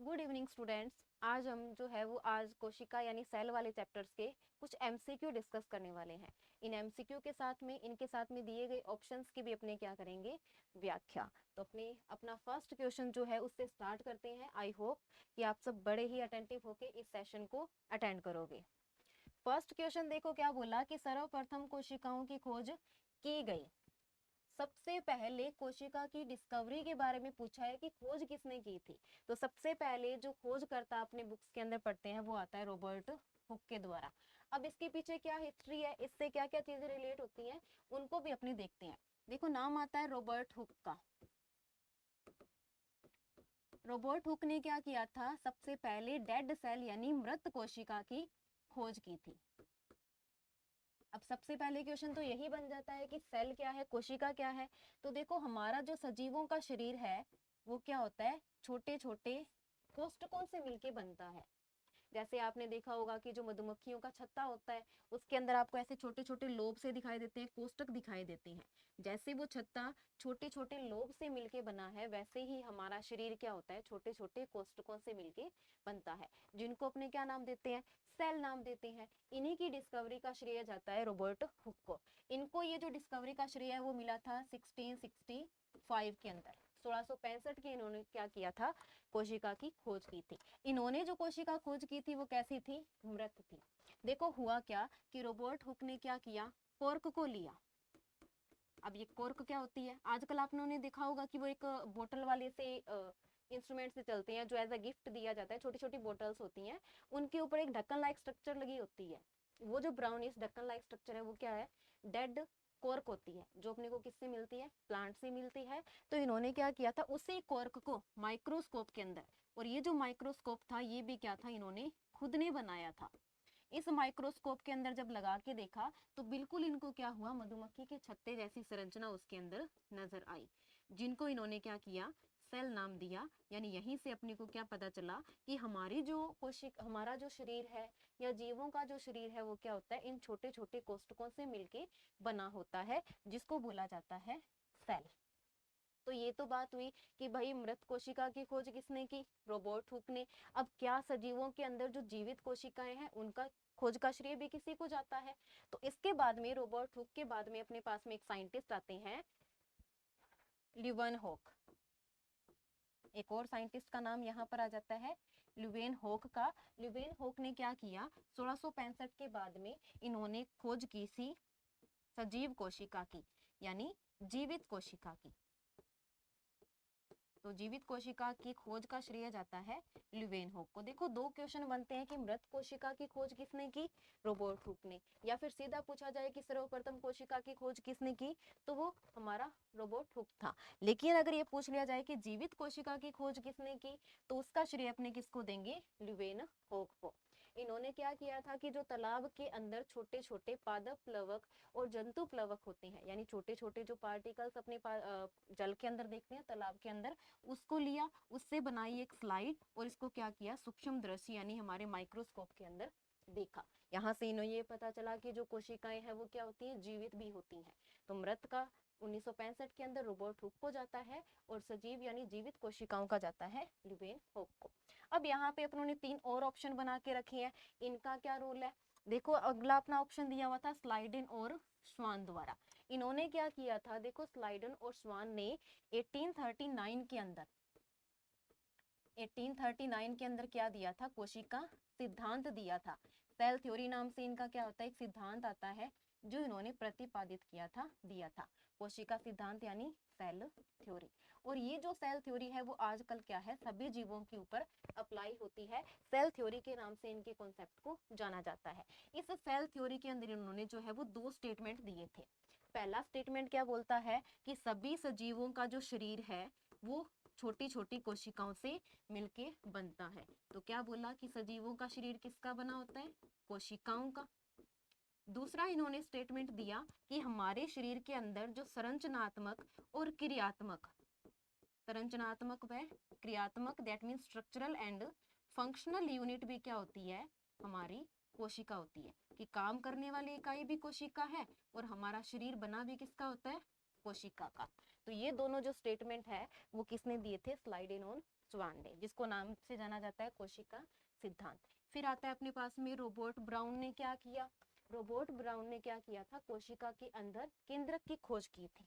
Good evening students. आज हम जो है वो आज कोशिका यानी सेल वाले चैप्टर्स के कुछ एमसीक्यू डिस्कस करने वाले हैं। इन एमसीक्यू के साथ में इनके साथ में दिए गए ऑप्शंस की भी अपने क्या करेंगे, व्याख्या। तो अपना फर्स्ट क्वेश्चन जो है उससे स्टार्ट करते हैं। आई होप कि आप सब बड़े ही अटेंटिव होके इस सेशन को अटेंड करोगे। फर्स्ट क्वेश्चन देखो क्या बोला कि सर्वप्रथम कोशिकाओं की खोज की गई। सबसे पहले कोशिका की डिस्कवरी के बारे में पूछा है कि खोज किसने की थी। तो सबसे पहले जो खोजकर्ता अपने बुक्स के अंदर पढ़ते हैं वो आता है रॉबर्ट हुक के द्वारा। अब इसके पीछे क्या हिस्ट्री है, इससे क्या क्या चीजें रिलेट होती हैं, उनको भी अपने देखते हैं। देखो नाम आता है रॉबर्ट हुक का। रॉबर्ट हुक ने क्या किया था, सबसे पहले डेड सेल यानी मृत कोशिका की खोज की थी। अब सबसे पहले क्वेश्चन तो यही बन जाता है कि सेल क्या है, कोशिका क्या है। तो देखो हमारा जो सजीवों का शरीर है वो क्या होता है, छोटे छोटे कोष्ठकों से मिलके बनता है। जैसे आपने देखा होगा कि जो मधुमक्खियों का छत्ता होता है उसके अंदर आपको ऐसे छोटे छोटे लोब से दिखाई देते हैं, कोष्ठक दिखाई देते हैं। जैसे वो छत्ता छोटे छोटे लोब से मिलके बना है, वैसे ही हमारा शरीर क्या होता है, छोटे छोटे कोष्ठकों से मिलके बनता है, जिनको अपने क्या नाम देते हैं, सेल नाम देते हैं। इन्हीं की डिस्कवरी का श्रेय जाता है रॉबर्ट हुक को। इनको ये जो डिस्कवरी का श्रेय है वो मिला था 1665 के अंदर। 1665 के इन्होंने क्या किया था, कोशिका की खोज की थी। इन्होंने जो कोशिका खोज की थी वो कैसी थी, मृत थी। देखो हुआ क्या कि रॉबर्ट हुक ने क्या किया, कॉर्क को लिया। अब ये कॉर्क क्या होती है, आजकल आपने देखा होगा कि वो एक बोतल वाले से इंस्ट्रूमेंट से चलते हैं, जो एज अ गिफ्ट दिया जाता है। छोटी छोटी बोतल्स होती हैं, उनके ऊपर एक ढक्कन लाइक स्ट्रक्चर लगी होती है। वो जो ब्राउनिश ढक्कन लाइक स्ट्रक्चर है वो क्या है, डेड कॉर्क होती है, जो अपने को किससे मिलती है, प्लांट से मिलती है। तो इन्होंने क्या किया था, उसी कॉर्क को माइक्रोस्कोप के अंदर, और ये जो माइक्रोस्कोप था ये भी क्या था, इन्होंने खुद ने बनाया था। इस माइक्रोस्कोप के अंदर जब लगा के देखा तो बिल्कुल इनको क्या हुआ, मधुमक्खी के छत्ते जैसी संरचना उसके अंदर नजर आई, जिनको इन्होंने क्या किया, सेल नाम दिया। यानी यहीं से अपने को क्या पता चला कि हमारी जो हमारा जो शरीर है या जीवों का जो शरीर है वो क्या होता है, इन छोटे छोटे कोष्ठकों से मिलके बना होता है, जिसको बोला जाता है सेल। तो ये तो बात हुई कि भाई मृत कोशिका की खोज किसने की, रॉबर्ट हुक ने। अब क्या सजीवों के अंदर जो जीवित कोशिकाएं हैं उनका खोज का श्रेय भी किसी को जाता है। तो इसके बाद में, रॉबर्ट हुक के बाद में अपने पास में एक साइंटिस्ट आते हैं, ल्यूवेनहोक। एक और साइंटिस्ट का नाम यहाँ पर आ जाता है, ल्यूवेनहोक का। ल्यूवेनहोक ने क्या किया, 1665 के बाद में इन्होंने खोज की थी सजीव कोशिका की, यानी जीवित कोशिका की। तो जीवित कोशिका की खोज का श्रेय जाता है ल्यूवेनहोक को। देखो दो क्वेश्चन बनते हैं कि मृत कोशिका की खोज किसने की, रॉबर्ट हुक ने, या फिर सीधा पूछा जाए कि सर्वप्रथम कोशिका की खोज किसने की, तो वो हमारा रॉबर्ट हुक था। लेकिन अगर ये पूछ लिया जाए कि जीवित कोशिका की खोज किसने की, तो उसका श्रेय अपने किसको देंगे, ल्यूवेनहोक को। इन्होंने क्या किया था कि जो तालाब के अंदर छोटे छोटे पादप प्लवक और जंतु प्लवक होते हैं, यानी छोटे छोटे जो पार्टिकल्स अपने जल के अंदर देखते हैं, तालाब के अंदर, उसको लिया, उससे बनाई एक स्लाइड, और इसको क्या किया, सूक्ष्म दर्शी यानी हमारे माइक्रोस्कोप के अंदर देखा। यहाँ से इन्हें ये पता चला कि जो कोशिकाएं हैं वो क्या होती है, जीवित भी होती हैं। तो मृत का 1965 के अंदर रॉबर्ट हुक को जाता है, और सजीव यानी जीवित कोशिकाओं का जाता है ल्यूवेनहोक को। अब यहाँ पे अपनों ने 3 और ऑप्शन बना के रखे हैं, इनका क्या रोल है। देखो अगला अपना ऑप्शन दिया हुआ था स्लाइडन और स्वान द्वारा। इन्होंने क्या किया था, देखो स्लाइडन और स्वान ने 1839 के अंदर 1839 के अंदर क्या दिया था, कोशिका सिद्धांत दिया था। सेल थ्योरी नाम से इनका क्या होता है, एक सिद्धांत आता है जो इन्होंने प्रतिपादित किया था, दिया था। कोशिका सिद्धांत यानी सेल थ्योरी। और ये जो सेल थ्योरी है वो आजकल क्या है, सभी जीवों के ऊपर अप्लाई होती है। सेल थ्योरी के नाम से इनके कॉन्सेप्ट को जाना जाता है। इस सेल थ्योरी के अंदर इन्होंने जो है वो 2 स्टेटमेंट दिए थे। पहला स्टेटमेंट क्या बोलता है कि सभी सजीवों का जो शरीर है वो छोटी छोटी कोशिकाओं से मिलके बनता है। तो क्या बोला कि सजीवों का शरीर किसका बना होता है, कोशिकाओं का। दूसरा इन्होंने स्टेटमेंट दिया कि हमारे शरीर के अंदर जो संरचनात्मक और क्रियात्मक, संरचनात्मक व क्रियात्मक, that mean structural and functional unit भी क्या होती है, हमारी कोशिका होती है। कि काम करने वाली इकाई भी कोशिका है, और हमारा शरीर बना भी किसका होता है, कोशिका का। तो ये दोनों जो स्टेटमेंट है वो किसने दिए थे, स्लाइडेनोन स्वान ने, जिसको नाम से जाना जाता है कोशिका सिद्धांत। फिर आता है अपने पास में रॉबर्ट ब्राउन ने क्या किया, रॉबर्ट ब्राउन ने क्या किया था, कोशिका के अंदर केंद्रक की खोज की थी।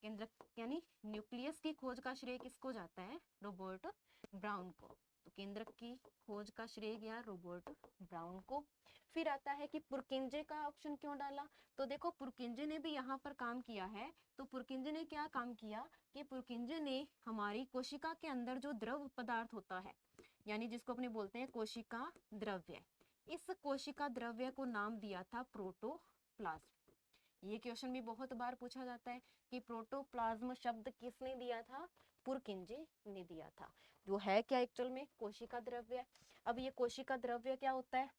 केंद्रक यानी न्यूक्लियस की खोज का श्रेय किसको जाता है, रॉबर्ट ब्राउन को। तो केंद्रक की खोज का श्रेय गया रॉबर्ट ब्राउन को। फिर आता है कि पुरकिंजे का ऑप्शन क्यों डाला, तो देखो पुरकिंजे ने भी यहाँ पर काम किया है। तो पुरकिंजे ने क्या काम किया कि पुरकिंजे ने हमारी कोशिका के अंदर जो द्रव पदार्थ होता है, यानी जिसको अपने बोलते हैं कोशिका द्रव्य, इस कोशिका द्रव्य को नाम दिया था प्रोटोप्लाज्म। ये क्वेश्चन भी बहुत बार पूछा जाता है कि प्रोटोप्लाज्म शब्द किसने दिया था, पुरकिंजे ने दिया था। जो है क्या एक्चुअल में, कोशिका द्रव्य। अब ये कोशिका द्रव्य क्या होता है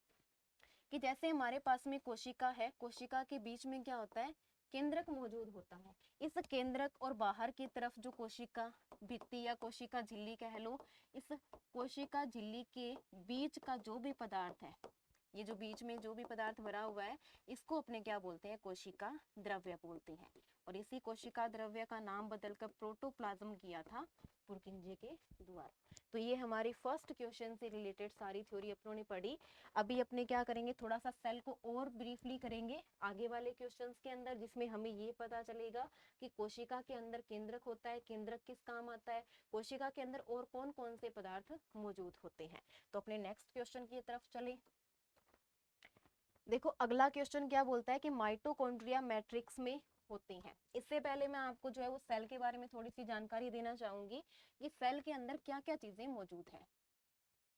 कि जैसे हमारे पास में कोशिका है, कोशिका के बीच में क्या होता है, केंद्रक मौजूद होता है। इस केंद्रक और बाहर की तरफ जो कोशिका भित्ति या कोशिका झिल्ली कह लो, इस कोशिका झिल्ली के बीच का जो भी पदार्थ है, ये जो बीच में जो भी पदार्थ भरा हुआ है, इसको अपने क्या बोलते हैं, कोशिका द्रव्य बोलते हैं। और इसी कोशिका द्रव्य का नाम बदलकर प्रोटोप्लाज्म किया था पुरकिंजे के द्वारा। तो ये हमारी फर्स्ट क्वेश्चन से रिलेटेड सारी थ्योरी अपनों ने पढ़ी। अभी अपने क्या करेंगे, थोड़ा सा सेल को और ब्रीफली करेंगे आगे वाले क्वेश्चंस के अंदर, जिसमें हमें ये पता चलेगा कि कोशिका के अंदर केंद्रक होता है, केंद्रक किस काम आता है, कोशिका के अंदर और कौन कौन से पदार्थ मौजूद होते हैं। तो अपने नेक्स्ट क्वेश्चन की तरफ चले। देखो अगला क्वेश्चन क्या बोलता है कि माइटोकॉन्ड्रिया मैट्रिक्स में होते हैं। इससे पहले मैं आपको जो है वो सेल के बारे में थोड़ी सी जानकारी देना चाहूंगी कि सेल के अंदर क्या क्या चीजें मौजूद है।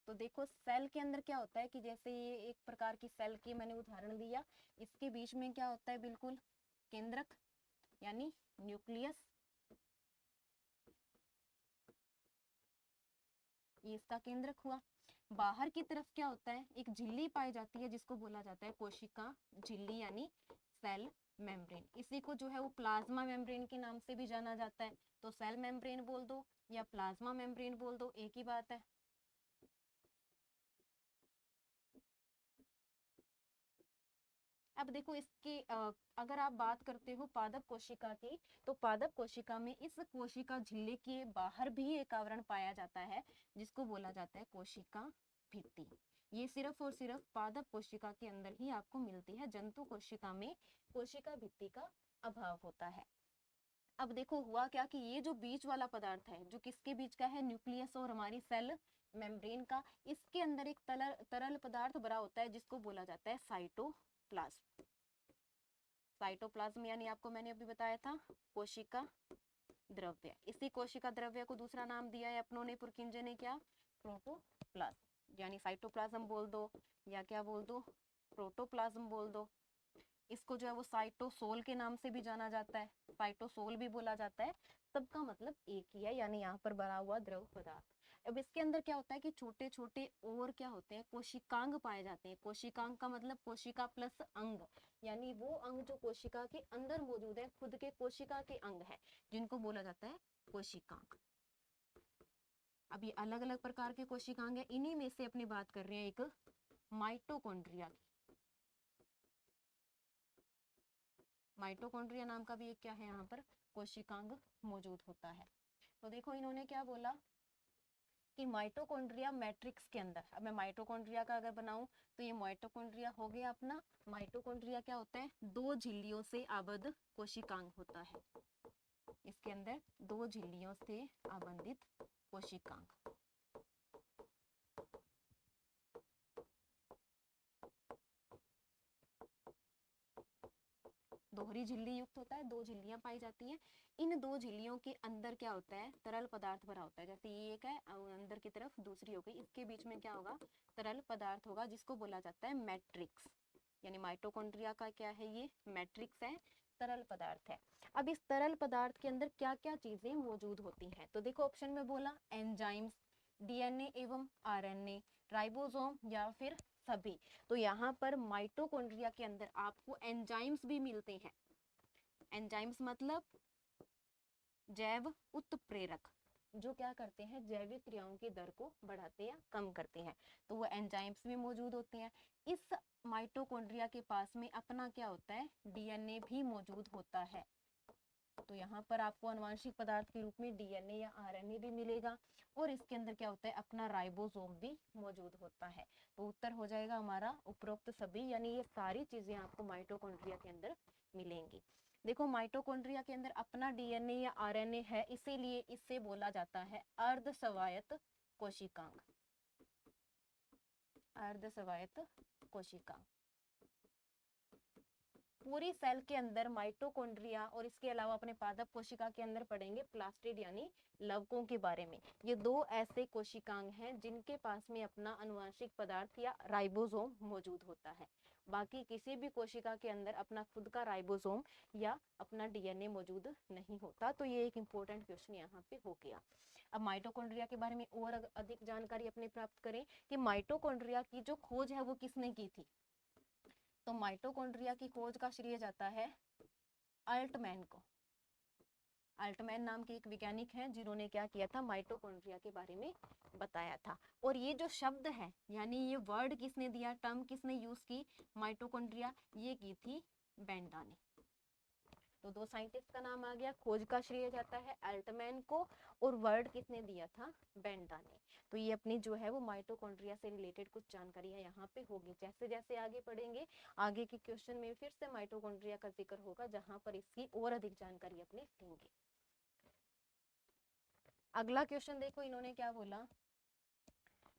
तो देखो सेल के अंदर क्या होता है कि जैसे ये एक प्रकार की सेल की मैंने उदाहरण दिया, इसके बीच में क्या होता है, बिल्कुल केंद्रक यानी न्यूक्लियस, ये इसका केंद्रक हुआ। बाहर की तरफ क्या होता है, एक झिल्ली पाई जाती है जिसको बोला जाता है कोशिका झिल्ली यानी सेल मेम्ब्रेन। इसी को जो है वो प्लाज्मा मेम्ब्रेन के नाम से भी जाना जाता है। तो सेल मेम्ब्रेन बोल दो या प्लाज्मा मेम्ब्रेन बोल दो, एक ही बात है। अब देखो इसकी अगर आप बात करते हो पादप कोशिका की, तो पादप कोशिका में इस कोशिका झिल्ली के बाहर भी एक आवरण पाया जाता है जिसको बोला जाता है कोशिका भित्ति। ये सिर्फ और सिर्फ पादप कोशिका के अंदर ही आपको मिलती है, जंतु कोशिका में कोशिका भित्ति का अभाव होता है। अब देखो हुआ क्या कि ये जो बीच वाला पदार्थ है, जो किसके बीच का है, न्यूक्लियस और हमारी सेल मेम्ब्रेन का, इसके अंदर एक तरल पदार्थ भरा होता है जिसको बोला जाता है साइटोप्लाज्म। साइटोप्लाज्म यानी आपको मैंने अभी बताया था कोशिका द्रव्य। इसी कोशिका द्रव्य को दूसरा नाम दिया है अपनों ने, पुरकिंजे ने, क्या, प्रोटोप्लाज्म। यानी साइटोप्लाज्म बोल दो या क्या बोल दो, प्रोटोप्लाज्म बोल दो। इसको जो है वो साइटोसोल के नाम से भी जाना जाता है, साइटोसोल भी बोला जाता है। सबका मतलब एक ही है, यानी यहाँ पर भरा हुआ द्रव पदार्थ। अब इसके अंदर क्या होता है कि छोटे छोटे और क्या होते हैं, कोशिकांग पाए जाते हैं। कोशिकांग का मतलब कोशिका प्लस अंग, यानी वो अंग जो कोशिका के अंदर मौजूद है, खुद के कोशिका के अंग है, जिनको बोला जाता है कोशिकांग। अब ये अलग अलग प्रकार के कोशिकांग है, इन्हीं में से अपनी बात कर रहे हैं एक माइटोकॉन्ड्रिया की। माइटोकॉन्ड्रिया नाम का भी एक क्या है, यहाँ पर कोशिकांग मौजूद होता है। तो देखो इन्होंने क्या बोला कि माइटोकॉन्ड्रिया मैट्रिक्स के अंदर, अब मैं माइटोकॉन्ड्रिया का अगर बनाऊं तो ये माइटोकॉन्ड्रिया हो गया अपना। माइटोकॉन्ड्रिया क्या होता है, दो झिल्लियों से आबद्ध कोशिकांग होता है। इसके अंदर दो झिल्लियों से आबंधित कोशिकांग। दोहरी झिल्ली युक्त होता है, दो झिल्लियां पाई जाती हैं। इन दो झिल्लियों के अंदर क्या होता है, तरल पदार्थ भरा होता है। जैसे ये एक है और अंदर की तरफ दूसरी हो गई, इसके बीच में क्या होगा, तरल पदार्थ होगा, जिसको बोला जाता है मैट्रिक्स। यानी माइटोकॉन्ड्रिया का क्या है, ये मैट्रिक्स है, तरल पदार्थ है। अब इस तरल पदार्थ के अंदर क्या क्या चीजें मौजूद होती हैं, तो देखो ऑप्शन में बोला एंजाइम्स, डीएनए एवं आरएनए, राइबोसोम या फिर सभी। तो यहाँ पर माइटोकॉन्ड्रिया के अंदर आपको एंजाइम्स भी मिलते हैं। एंजाइम्स मतलब जैव उत्प्रेरक, जो क्या करते हैं, जैविक क्रियाओं की दर को बढ़ाते या कम करते हैं। तो वो एंजाइम्स भी मौजूद होते हैं। इस माइटोकॉन्ड्रिया के पास में अपना क्या होता है, डीएनए भी मौजूद होता है। तो यहाँ पर आपको आनुवंशिक पदार्थ के रूप में डीएनए या आरएनए भी मिलेगा और इसके अंदर क्या होता है, अपना राइबोसोम भी मौजूद होता है। तो उत्तर हो जाएगा हमारा उपरोक्त सभी, यानी ये सारी चीजें आपको माइटोकॉन्ड्रिया के अंदर मिलेंगी। देखो माइटोकॉन्ड्रिया के अंदर अपना डीएनए या आरएनए है, इसीलिए इसे बोला जाता है अर्ध स्वायत्त कोशिकांग। अर्ध स्वायत्त कोशिकांग। पूरी सेल के अंदर माइटोकॉन्ड्रिया और इसके अलावा अपने पादप कोशिका के अंदर पढ़ेंगे प्लास्टिड यानी लवकों के बारे में। ये दो ऐसे कोशिकांग हैं जिनके पास में अपना आनुवंशिक पदार्थ या राइबोसोम मौजूद होता है। बाकी किसी भी कोशिका के अंदर अपना खुद का राइबोसोम या अपना डीएनए मौजूद नहीं होता। तो ये एक इम्पोर्टेंट क्वेश्चन यहाँ पे हो गया। अब माइटोकॉन्ड्रिया के बारे में और अधिक जानकारी अपने प्राप्त करें कि माइटोकॉन्ड्रिया की जो खोज है वो किसने की थी। तो माइटोकॉन्ड्रिया की खोज का श्रेय जाता है अल्टमैन को। अल्टमैन नाम के एक वैज्ञानिक हैं जिन्होंने क्या किया था, माइटोकॉन्ड्रिया के बारे में बताया था। और ये जो शब्द है यानी ये वर्ड किसने दिया, टर्म किसने यूज की, माइटोकॉन्ड्रिया, ये की थी बेंडा ने। तो दो साइंटिस्ट का नाम आ गया, खोज का श्रेय जाता है अल्टमैन को और वर्ड किसने दिया था, बेंडा ने। तो ये अपनी जो है वो माइटोकॉन्ड्रिया से रिलेटेड कुछ जानकारियां यहाँ पे होगी। जैसे जैसे आगे पढ़ेंगे आगे के क्वेश्चन में फिर से माइटोकॉन्ड्रिया का जिक्र होगा जहां पर इसकी और अधिक जानकारी अपने लेंगे। अगला क्वेश्चन देखो, इन्होंने क्या बोला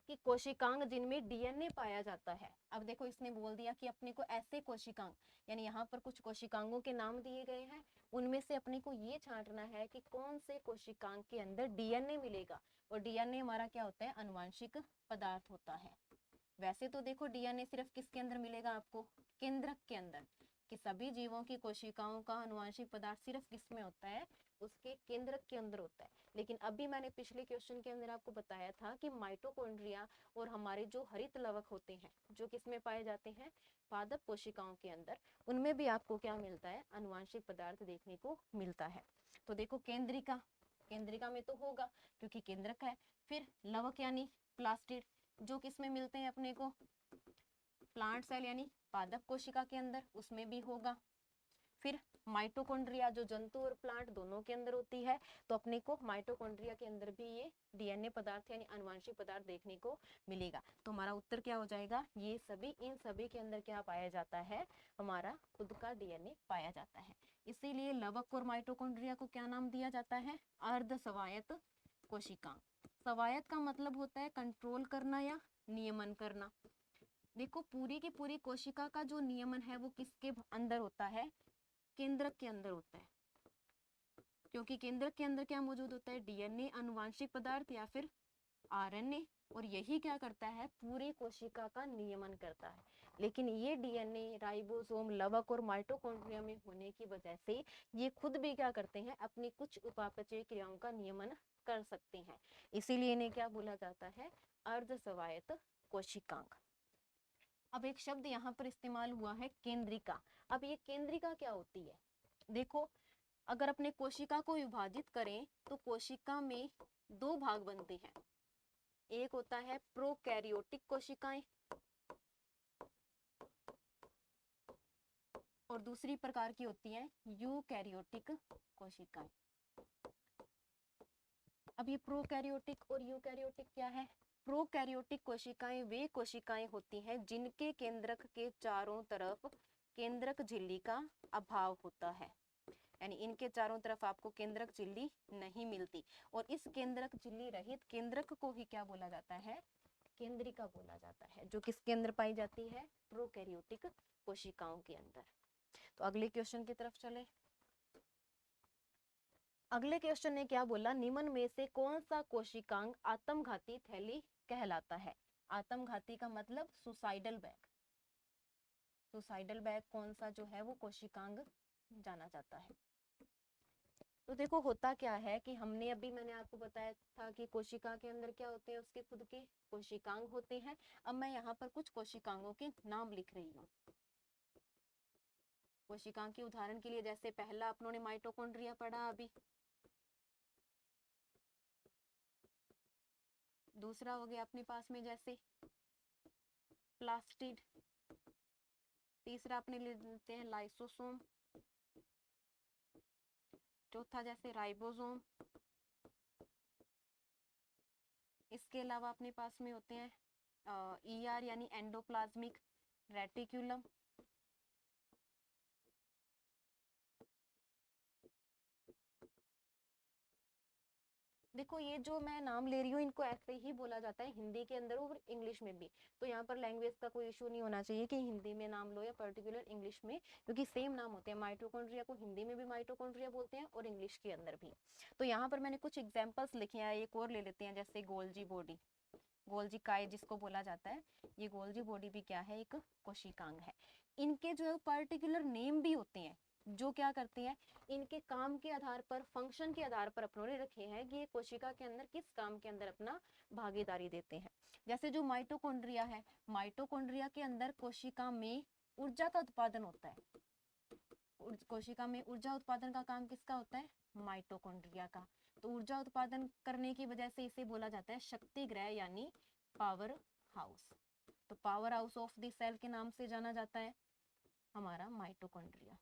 कि कोशिकांग जिनमें डीएनए पाया जाता है। अब देखो इसने बोल दिया कि अपने को ऐसे कोशिकांग, यानी यहाँ पर कुछ कोशिकांगों के नाम दिए गए हैं, उनमें से अपने को ये छांटना है कि कौन से कोशिकांग के अंदर डीएनए मिलेगा। और डीएनए हमारा क्या होता है, आनुवंशिक पदार्थ होता है। वैसे तो देखो डीएनए सिर्फ किसके अंदर मिलेगा आपको, केंद्रक के अंदर, कि सभी जीवों की कोशिकाओं का आनुवंशिक पदार्थ सिर्फ किस में होता है, उसके केंद्रक के अंदर होता है। लेकिन अभी मैंने पिछले क्वेश्चन के अंदर आपको बताया था कि माइटोकॉन्ड्रिया और हमारे जो हरित लवक होते हैं जो किसमें पाए जाते हैं, पादप कोशिकाओं के अंदर, उनमें भी आपको क्या मिलता है, आनुवंशिक पदार्थ देखने को मिलता है। तो देखो केंद्रिका, केंद्रिका में तो होगा क्योंकि केंद्रक है। फिर लवक यानी प्लास्टिड, जो किसमें मिलते हैं अपने को, प्लांट सेल यानी पादप कोशिका के अंदर, उसमें भी होगा। फिर माइटोकॉन्ड्रिया जो जंतु और प्लांट दोनों के अंदर होती है, तो अपने को माइटोकॉन्ड्रिया के अंदर भी ये डीएनए पदार्थ यानी आनुवंशिक पदार्थ देखने को मिलेगा। तो हमारा उत्तर क्या हो जाएगा, ये सभी, इन सभी के अंदर क्या पाया जाता है, हमारा खुद का डीएनए पाया जाता है। इसीलिए लवक और माइटोकॉन्ड्रिया को क्या नाम दिया जाता है, अर्ध स्वायत्त कोशिकांग। स्वायत्त का मतलब होता है कंट्रोल करना या नियमन करना। देखो पूरी की पूरी कोशिका का जो नियमन है वो किसके अंदर होता है, केंद्रक के अंदर होता है। क्योंकि केंद्रक के अंदर क्या मौजूद होता है, डीएनए, आनुवंशिक पदार्थ या फिर आरएनए, और यही क्या करता है, पूरी कोशिका का नियमन करता है। लेकिन ये डीएनए, राइबोसोम, लवक और माइटोकॉन्ड्रिया में होने की वजह से ये खुद भी क्या करते हैं, अपनी कुछ उपापचय क्रियाओं का नियमन कर सकते हैं। इसीलिए इन्हें क्या बोला जाता है, अर्ध स्वायत्त कोशिकांग। अब एक शब्द यहाँ पर इस्तेमाल हुआ है केंद्रिका। अब ये केंद्रिका क्या होती है, देखो अगर अपने कोशिका को विभाजित करें तो कोशिका में दो भाग बनते हैं। एक होता है प्रोकैरियोटिक कोशिकाएं और दूसरी प्रकार की होती हैं यूकैरियोटिक कोशिकाएं। अब ये प्रोकैरियोटिक और यूकैरियोटिक क्या है, प्रोकैरियोटिक कोशिकाएं वे कोशिकाएं होती हैं जिनके केंद्रक के चारों तरफ केंद्रक झिल्ली का अभाव होता है, यानी इनके चारों तरफ आपको केंद्रक झिल्ली नहीं मिलती। और इस केंद्रक झिल्ली रहित केंद्रक को ही क्या बोला जाता है, केंद्रिका बोला जाता है, जो किसके अंदर पाई जाती है, प्रोकैरियोटिक कोशिकाओं के अंदर। तो अगले क्वेश्चन की तरफ चले। अगले क्वेश्चन ने क्या बोला, निम्न में से कौन सा कोशिकांग आत्मघाती थैली कहलाता है। आत्मघाती का मतलब सुसाइडल बैग। सुसाइडल बैग कौन सा जो है वो कोशिकांग जाना जाता है। तो देखो होता क्या है कि हमने अभी, मैंने आपको बताया था कि कोशिका के अंदर क्या होते हैं, उसके खुद के कोशिकांग होते हैं। अब मैं यहाँ पर कुछ कोशिकांगों के नाम लिख रही हूँ। कोशिकांग के उदाहरण के लिए, जैसे पहला अपनों ने माइटोकॉन्ड्रिया पढ़ा अभी, दूसरा हो गया अपने पास में जैसे प्लास्टिड, तीसरा अपने ले लेते हैं लाइसोसोम, चौथा जैसे राइबोसोम, इसके अलावा अपने पास में होते हैं ER यानी एंडोप्लाज्मिक रेटिकुलम, देखो ये जो मैं नाम ले रही हूँ इनको ऐसे ही बोला जाता है हिंदी के अंदर और इंग्लिश में भी, तो यहाँ पर लैंग्वेज का कोई इशू नहीं होना चाहिए कि हिंदी में नाम लो या पर्टिकुलर इंग्लिश में, क्योंकि सेम नाम होते हैं। माइटोकॉन्ड्रिया को हिंदी में भी माइटोकॉन्ड्रिया बोलते हैं और इंग्लिश के अंदर भी। तो यहाँ पर मैंने कुछ एग्जाम्पल्स लिखे हैं, एक और ले लेते हैं, जैसे गोल्जी बॉडी, गोल्जी काय जिसको बोला जाता है, ये गोल्जी बॉडी भी क्या है, एक कोशिकांग है। इनके जो है पर्टिकुलर नेम भी होते हैं, जो क्या करते हैं, इनके काम के आधार पर, फंक्शन के आधार पर अपनों ने रखे हैं कि ये कोशिका के अंदर किस काम के अंदर अपना भागीदारी देते हैं। जैसे जो माइटोकॉन्ड्रिया है, माइटोकॉन्ड्रिया के अंदर कोशिका में ऊर्जा का उत्पादन होता है, कोशिका में ऊर्जा उत्पादन का काम किसका होता है, माइटोकॉन्ड्रिया का। तो ऊर्जा उत्पादन करने की वजह से इसे बोला जाता है शक्ति ग्रह यानी पावर हाउस। तो power house of the cell के नाम से जाना जाता है हमारा माइटोकॉन्ड्रिया।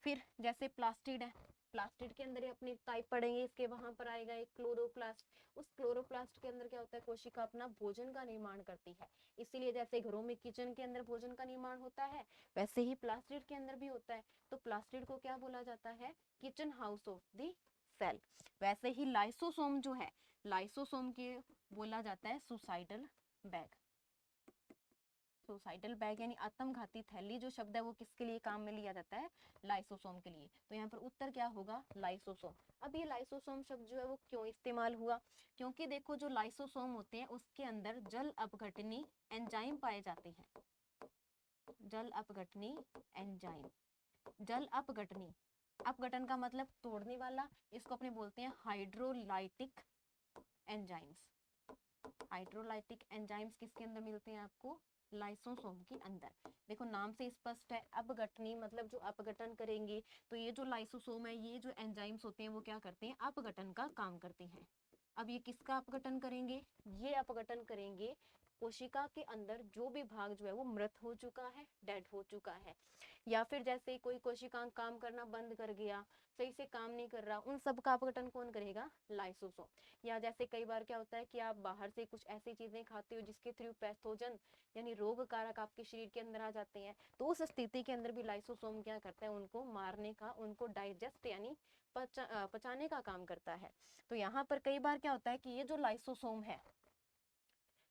फिर जैसे प्लास्टिड है, प्लास्टिड के अंदर अपने टाइप पढ़ेंगे, इसके वहां पर आएगा एक क्लोरोप्लास्ट। उस क्लोरोप्लास्ट के अंदर क्या होता है, कोशिका अपना भोजन का निर्माण करती है। इसीलिए जैसे घरों में किचन के अंदर भोजन का निर्माण होता है, वैसे ही प्लास्टिड के अंदर भी होता है। तो प्लास्टिड को क्या बोला जाता है, kitchen house of the cell. वैसे ही लाइसोसोम जो है, लाइसोसोम के बोला जाता है सुसाइडल बैग। सुसाइडल बैग यानी आत्मघाती थैली, जो शब्द है वो किसके लिए काम में लिया जाता है, लाइसोसोम के लिए। तो यहाँ पर उत्तर क्या होगा, लाइसोसोम। अब ये लाइसोसोम शब्द जो है वो क्यों इस्तेमाल हुआ, क्योंकि देखो जो लाइसोसोम होते हैं उसके अंदर जल अपघटनी एंजाइम पाए जाते हैं। जल अपघटनी एंजाइम, जल अपघटनी, अपघटन का मतलब तोड़ने वाला, इसको अपने बोलते हैं हाइड्रोलाइटिक एंजाइम्स। हाइड्रोलाइटिक एंजाइम्स किसके अंदर मिलते हैं आपको, लाइसोसोम के अंदर। देखो नाम से स्पष्ट है, अपघटनी मतलब जो अपघटन करेंगे। तो ये जो लाइसोसोम है, ये जो एंजाइम्स होते हैं वो क्या करते हैं, अपघटन का काम करते हैं। अब ये किसका अपघटन करेंगे, ये अपघटन करेंगे कोशिका के अंदर जो भी भाग जो है वो मृत हो चुका है, डेड हो चुका है, या फिर जैसे कोई कोशिकांग काम करना बंद कर गया, सही से काम नहीं कर रहा, उन सब का अपघटन कौन करेगा, लाइसोसोम। या जैसे कई बार क्या होता है कि आप बाहर से कुछ ऐसी चीजें खाते हो जिसके थ्रू पैथोजन यानी रोग कारक आपके शरीर के अंदर आ जाते हैं, तो उस स्थिति के अंदर भी लाइसोसोम क्या करता है, उनको मारने का, उनको डाइजेस्ट यानी पचाने का काम करता है। तो यहाँ पर कई बार क्या होता है कि ये जो लाइसोसोम है,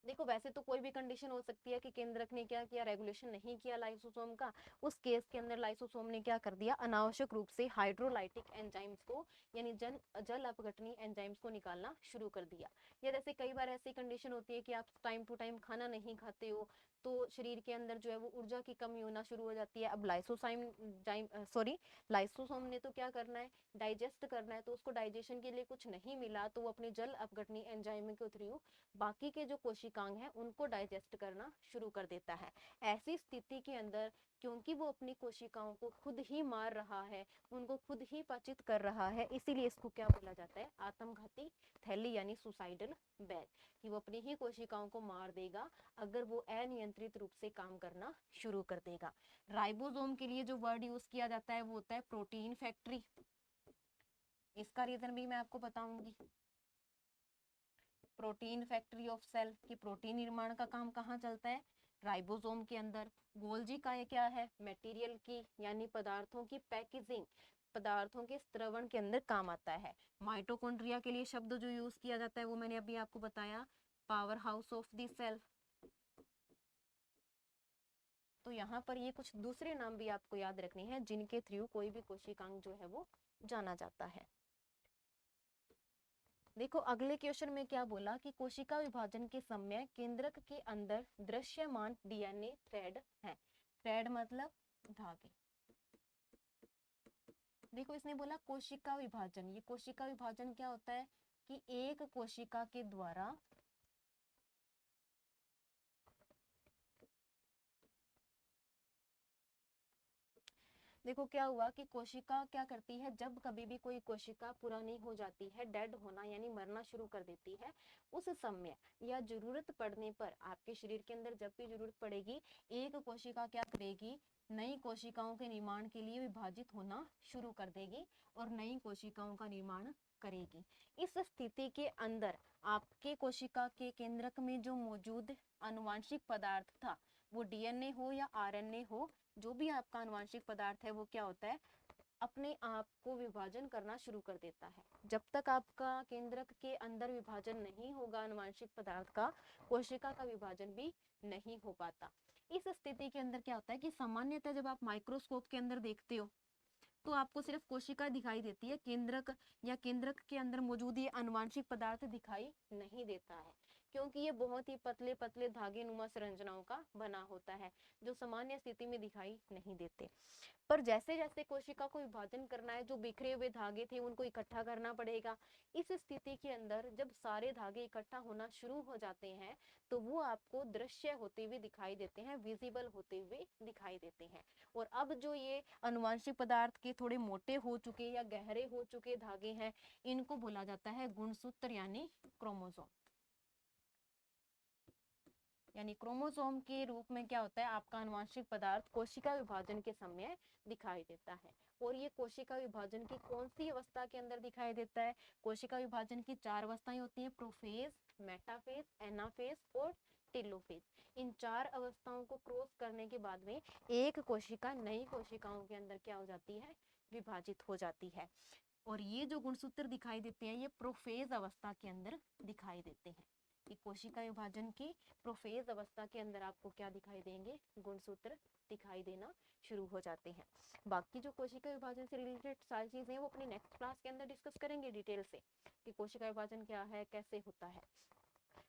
देखो वैसे तो कोई भी कंडीशन हो सकती है कि केंद्रक ने क्या किया, रेगुलेशन नहीं किया लाइसोसोम का, उस केस के अंदर लाइसोसोम ने क्या कर दिया, अनावश्यक रूप से हाइड्रोलाइटिक एंजाइम्स को यानी जल अपघटनी एंजाइम्स को निकालना शुरू कर दिया। या जैसे कई बार ऐसी कंडीशन होती है कि आप टाइम टू टाइम खाना नहीं खाते हो, तो शरीर के अंदर जो है वो ऊर्जा की कमी होना शुरू हो जाती है। अब लाइसोसोम ने तो क्या करना है, डाइजेस्ट करना है, तो उसको डाइजेशन के लिए कुछ नहीं मिला, तो वो अपने जल अपघटनी एंजाइम के थ्रू बाकी के जो कोशिकांग हैं उनको डाइजेस्ट करना शुरू कर देता है। ऐसी स्थिति के अंदर क्योंकि वो अपनी कोशिकाओं को खुद ही मार रहा है, उनको खुद ही पाचित कर रहा है, इसीलिए इसको क्या बोला जाता है, आत्मघाती थैली यानी सुसाइडल बैग, कि वो अपनी ही कोशिकाओं को मार देगा अगर वो अनियंत्रित रूप से काम करना शुरू कर देगा। राइबोसोम के लिए जो वर्ड यूज किया जाता है वो होता है प्रोटीन फैक्ट्री। इसका रीजन भी मैं आपको बताऊंगी। प्रोटीन फैक्ट्री ऑफ सेल की प्रोटीन निर्माण का काम कहाँ चलता है, राइबोसोम के अंदर। गोल्जी का ये क्या है, मटेरियल की यानी पदार्थों की पैकेजिंग, पदार्थों के स्त्रवण के अंदर काम आता है। माइटोकॉन्ड्रिया के लिए शब्द जो यूज किया जाता है वो मैंने अभी आपको बताया, power house of the cell. तो यहाँ पर ये कुछ दूसरे नाम भी आपको याद रखने हैं जिनके थ्रू कोई भी कोशिकांग जो है वो जाना जाता है। देखो अगले क्वेश्चन में क्या बोला कि कोशिका विभाजन के समय केंद्रक के अंदर दृश्यमान डीएनए थ्रेड है। थ्रेड मतलब धागे। देखो इसने बोला कोशिका विभाजन, ये कोशिका विभाजन क्या होता है कि एक कोशिका के द्वारा देखो क्या हुआ कि कोशिका क्या करती है, जब कभी भी कोई कोशिका पुरानी हो जाती है, डेड होना यानी मरना शुरू कर देती है, उस समय या जरूरत पड़ने पर आपके शरीर के अंदर जब भी जरूरत पड़ेगी, एक कोशिका क्या करेगी, नई कोशिकाओं के निर्माण के लिए विभाजित होना शुरू कर देगी और नई कोशिकाओं का निर्माण करेगी। इस स्थिति के अंदर आपके कोशिका के केंद्रक में जो मौजूद आनुवांशिक पदार्थ था, वो डीएनए हो या आरएनए हो, जो भी आपका आनुवांशिक पदार्थ है, वो क्या होता है, अपने आप को विभाजन करना शुरू कर देता है। जब तक आपका केंद्रक के अंदर विभाजन नहीं होगा आनुवांशिक पदार्थ का, कोशिका का विभाजन भी नहीं हो पाता। इस स्थिति के अंदर क्या होता है कि सामान्यतः जब आप माइक्रोस्कोप के अंदर देखते हो तो आपको सिर्फ कोशिका दिखाई देती है, केंद्रक या केंद्रक के अंदर मौजूद ये आनुवांशिक पदार्थ दिखाई नहीं देता है, क्योंकि ये बहुत ही पतले पतले धागे नुमा संरचनाओं का बना होता है, जो सामान्य स्थिति में दिखाई नहीं देते। पर जैसे जैसे कोशिका को विभाजन करना है, जो बिखरे हुए धागे थे उनको इकट्ठा करना पड़ेगा। इस स्थिति के अंदर जब सारे धागे इकट्ठा होना शुरू हो जाते हैं, तो वो आपको दृश्य होते हुए दिखाई देते हैं, विजिबल होते हुए दिखाई देते हैं। और अब जो ये आनुवांशिक पदार्थ के थोड़े मोटे हो चुके या गहरे हो चुके धागे हैं, इनको बोला जाता है गुणसूत्र यानी क्रोमोसोम। यानी क्रोमोसोम के रूप में क्या होता है, आपका आनुवांशिक पदार्थ कोशिका विभाजन के समय दिखाई देता है। और ये कोशिका विभाजन की कौन सी अवस्था के अंदर दिखाई देता है? कोशिका विभाजन की 4 अवस्थाएं होती हैं, प्रोफेज, मेटाफेज, एनाफेज और टेलोफेज। इन 4 अवस्थाओं को क्रॉस करने के बाद में एक कोशिका नई कोशिकाओं के अंदर क्या हो जाती है, विभाजित हो जाती है। और ये जो गुणसूत्र दिखाई देते हैं, ये प्रोफेज अवस्था के अंदर दिखाई देते हैं। कि कोशिका विभाजन की प्रोफेज अवस्था के अंदर आपको क्या दिखाई देंगे, गुणसूत्र दिखाई देना शुरू हो जाते हैं। बाकी जो कोशिका विभाजन से रिलेटेड सारी चीजें वो अपनी नेक्स्ट क्लास के अंदर डिस्कस करेंगे डिटेल से, कि कोशिका विभाजन क्या है, कैसे होता है।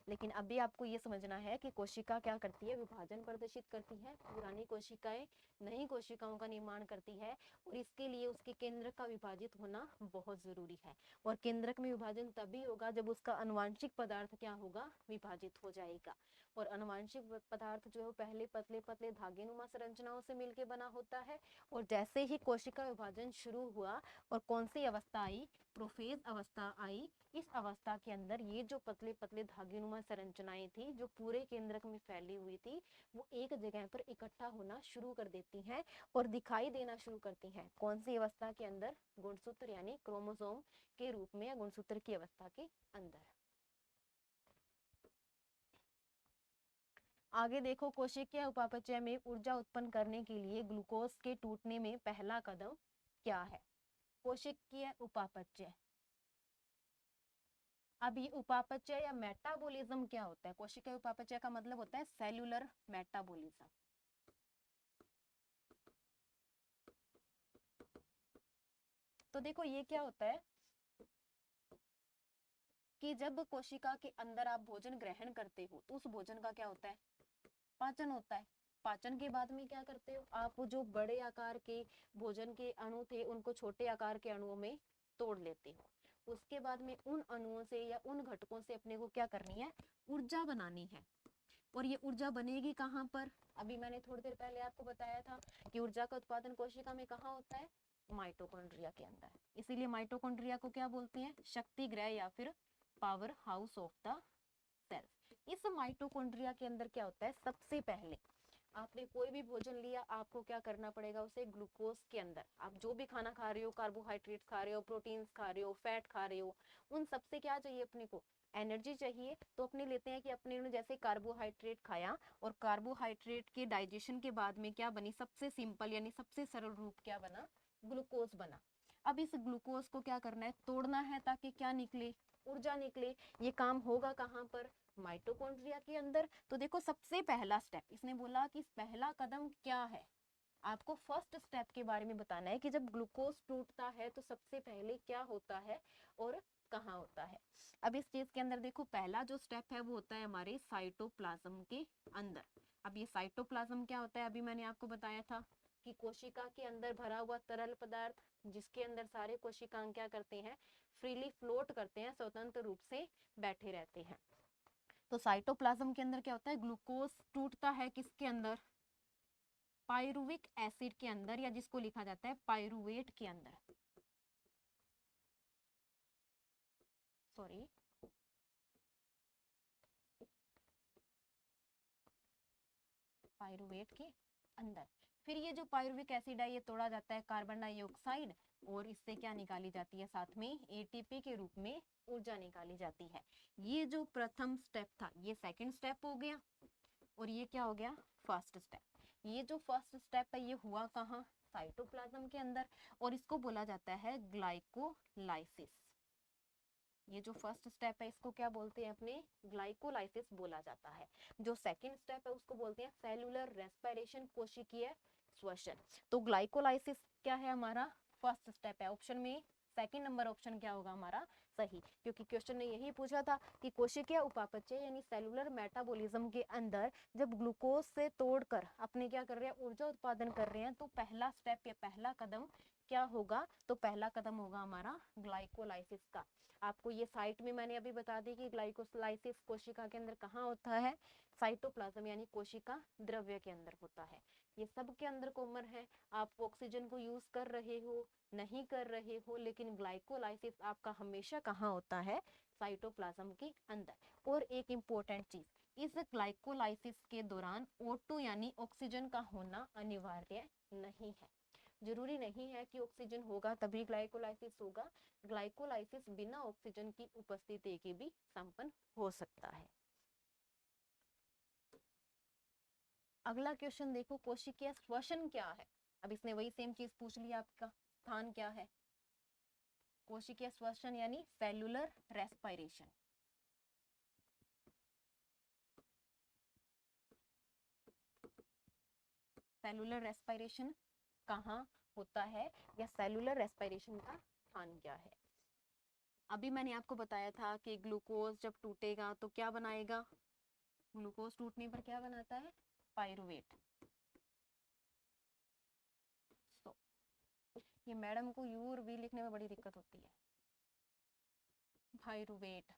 लेकिन अभी आपको ये समझना है कि कोशिका क्या करती है, विभाजन प्रदर्शित करती है, पुरानी कोशिकाएं नई कोशिकाओं का निर्माण करती है, और इसके लिए उसके केंद्रक का विभाजित होना बहुत जरूरी है। और केंद्रक में विभाजन तभी होगा जब उसका आनुवांशिक पदार्थ क्या होगा, विभाजित हो जाएगा। और आनुवांशिक पदार्थ जो है पहले पतले पतले धागेनुमा संरचनाओं से मिलकर बना होता है, और जैसे ही कोशिका विभाजन शुरू हुआ और कौन सी अवस्था आई, प्रोफेज अवस्था आई, इस अवस्था के अंदर ये जो पतले पतले धागेनुमा संरचनाएं थी, जो पूरे केंद्रक में फैली हुई थी, वो एक जगह पर इकट्ठा होना शुरू कर देती हैं और दिखाई देना शुरू करती हैं। कौन सी अवस्था के अंदर? गुणसूत्र यानी क्रोमोसोम के रूप में या गुणसूत्र की अवस्था के अंदर। आगे देखो, कोशिकीय उपापचय में ऊर्जा उत्पन्न करने के लिए ग्लूकोज के टूटने में पहला कदम क्या है? कोशिकीय उपापचय। अब ये उपापचय या मेटाबॉलिज्म क्या होता है? कोशिकीय उपापचय का मतलब होता है सेल्यूलर मेटाबॉलिज्म। तो देखो ये क्या होता है कि जब कोशिका के अंदर आप भोजन ग्रहण करते हो, तो उस भोजन का क्या होता है, पाचन होता है। पाचन के बाद में क्या करते हो आप, जो बड़े आकार के भोजन के अणु थे उनको छोटे आकार के अणुओं में तोड़ लेते हो। उसके बाद में उन अणुओं से या उन घटकों से अपने को क्या करनी है, ऊर्जा बनानी है। और ये ऊर्जा बनेगी कहाँ पर? अभी मैंने थोड़ी देर पहले आपको बताया था कि ऊर्जा का उत्पादन कोशिका में कहाँ होता है, माइटोकॉन्ड्रिया के अंदर। इसीलिए माइटोकॉन्ड्रिया को क्या बोलते हैं, शक्ति गृह या फिर power house of the cell. इस माइटोकॉन्ड्रिया के अंदर क्या होता है, सबसे पहले आपने कोई भी भोजन लिया, आपको क्या करना पड़ेगा, उसे ग्लूकोज के अंदर, आप जो भी खाना खा रहे हो, कार्बोहाइड्रेट्स खा रहे हो, प्रोटीन्स खा रहे हो, फैट खा रहे हो, उन सबसे क्या चाहिए अपने को, एनर्जी चाहिए। तो अपने लेते हैं कि अपने ने जैसे कार्बोहाइड्रेट खाया और कार्बोहाइड्रेट के डाइजेशन के बाद में क्या बनी, सबसे सिंपल यानी सबसे सरल रूप क्या बना, ग्लूकोज बना। अब इस ग्लूकोज को क्या करना है, तोड़ना है, ताकि क्या निकले, ऊर्जा निकले। ये काम होगा कहाँ पर, माइटोकॉन्ड्रिया के अंदर। तो देखो सबसे पहला स्टेप, इसने बोला कि पहला कदम क्या है, आपको फर्स्ट स्टेप के बारे में बताना है कि जब ग्लूकोज टूटता है तो सबसे पहले क्या होता है और कहाँ होता है। अब इस चीज के अंदर देखो, पहला जो स्टेप है वो होता है हमारे साइटोप्लाज्म के अंदर। अब ये साइटोप्लाज्म क्या होता है, अभी मैंने आपको बताया था कि कोशिका के अंदर भरा हुआ तरल पदार्थ, जिसके अंदर सारे कोशिकांग क्या करते हैं, फ्रीली फ्लोट करते हैं, स्वतंत्र रूप से बैठे रहते हैं। तो साइटोप्लाज्म के अंदर क्या होता है, ग्लूकोज टूटता है किसके अंदर, पायरुविक एसिड के अंदर, या जिसको लिखा जाता है पायरुवेट के अंदर, सॉरी पायरुवेट के अंदर। फिर ये जो पायरुविक एसिड है ये तोड़ा जाता है कार्बन डाइऑक्साइड, और इससे क्या निकाली जाती है, साथ में एटीपी के रूप में ऊर्जा निकाली जाती है। ये जो प्रथम स्टेप था ये सेकंड स्टेप हो गया, और ये क्या हो गया, फर्स्ट स्टेप। ये जो फर्स्ट स्टेप है ये हुआ कहाँ, साइटोप्लाज्म के अंदर, और इसको बोला जाता है ग्लाइकोलाइसिस। ये जो फर्स्ट स्टेप है इसको क्या बोलते हैं अपने, ग्लाइकोलाइसिस बोला जाता है। जो सेकंड स्टेप है उसको बोलते हैं सेलुलर रेस्पिरेशन, कोशिकीय श्वसन। तो ग्लाइकोलाइसिस क्या है हमारा, फर्स्ट स्टेप है। ऑप्शन में सेकंड नंबर ऑप्शन क्या होगा हमारा सही, क्योंकि क्वेश्चन ने यही पूछा था कि कोशिकीय उपापचय यानी सेलुलर मेटाबॉलिज्म के अंदर जब ग्लूकोज से तोड़कर अपने क्या कर रहे हैं, ऊर्जा उत्पादन कर रहे हैं, तो पहला स्टेप या पहला कदम क्या होगा, तो पहला कदम होगा हमारा ग्लाइकोलाइसिस का। आपको ये साइट में मैंने अभी बता दी कि ग्लाइकोलाइसिस कोशिका के अंदर कहाँ होता है, साइटोप्लाज्म यानी कोशिका द्रव्य के अंदर होता है। ये सब के अंदर कॉमन है। आप ऑक्सीजन को यूज कर रहे हो नहीं कर रहे हो, लेकिन ग्लाइकोलाइसिस आपका हमेशा कहाँ होता है, साइटोप्लाज्म के अंदर। और एक इम्पोर्टेंट चीज, इस ग्लाइकोलाइसिस के दौरान O2 यानी ऑक्सीजन का होना अनिवार्य नहीं है। जरूरी नहीं है कि ऑक्सीजन होगा तभी ग्लाइकोलाइसिस होगा, ग्लाइकोलाइसिस बिना ऑक्सीजन की उपस्थिति के भी संपन्न हो सकता है। अगला क्वेश्चन देखो, कोशिकीय श्वसन क्या है। अब इसने वही सेम चीज पूछ लिया, आपका स्थान क्या है, कोशिकीय श्वसन यानी सेलुलर रेस्पिरेशन। सेलुलर रेस्पिरेशन कहाँ होता है, या सेलुलर रेस्पिरेशन का स्थान क्या है। अभी मैंने आपको बताया था कि ग्लूकोज जब टूटेगा तो क्या बनाएगा, ग्लूकोज टूटने पर क्या बनाता है, पायरुवेट। तो ये मैडम को यू और वी लिखने में बड़ी दिक्कत होती है, पायरुवेट।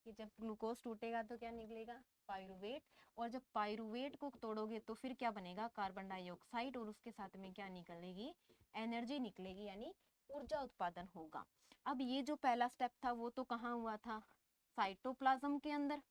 कि जब ग्लूकोज टूटेगा तो क्या निकलेगा, पायरुवेट। और जब पायरुवेट को तोड़ोगे तो फिर क्या बनेगा, कार्बन डाइऑक्साइड, और उसके साथ में क्या निकलेगी, एनर्जी निकलेगी, यानी ऊर्जा उत्पादन होगा। अब ये जो पहला स्टेप था वो तो कहाँ हुआ था, साइटोप्लाज्म के अंदर।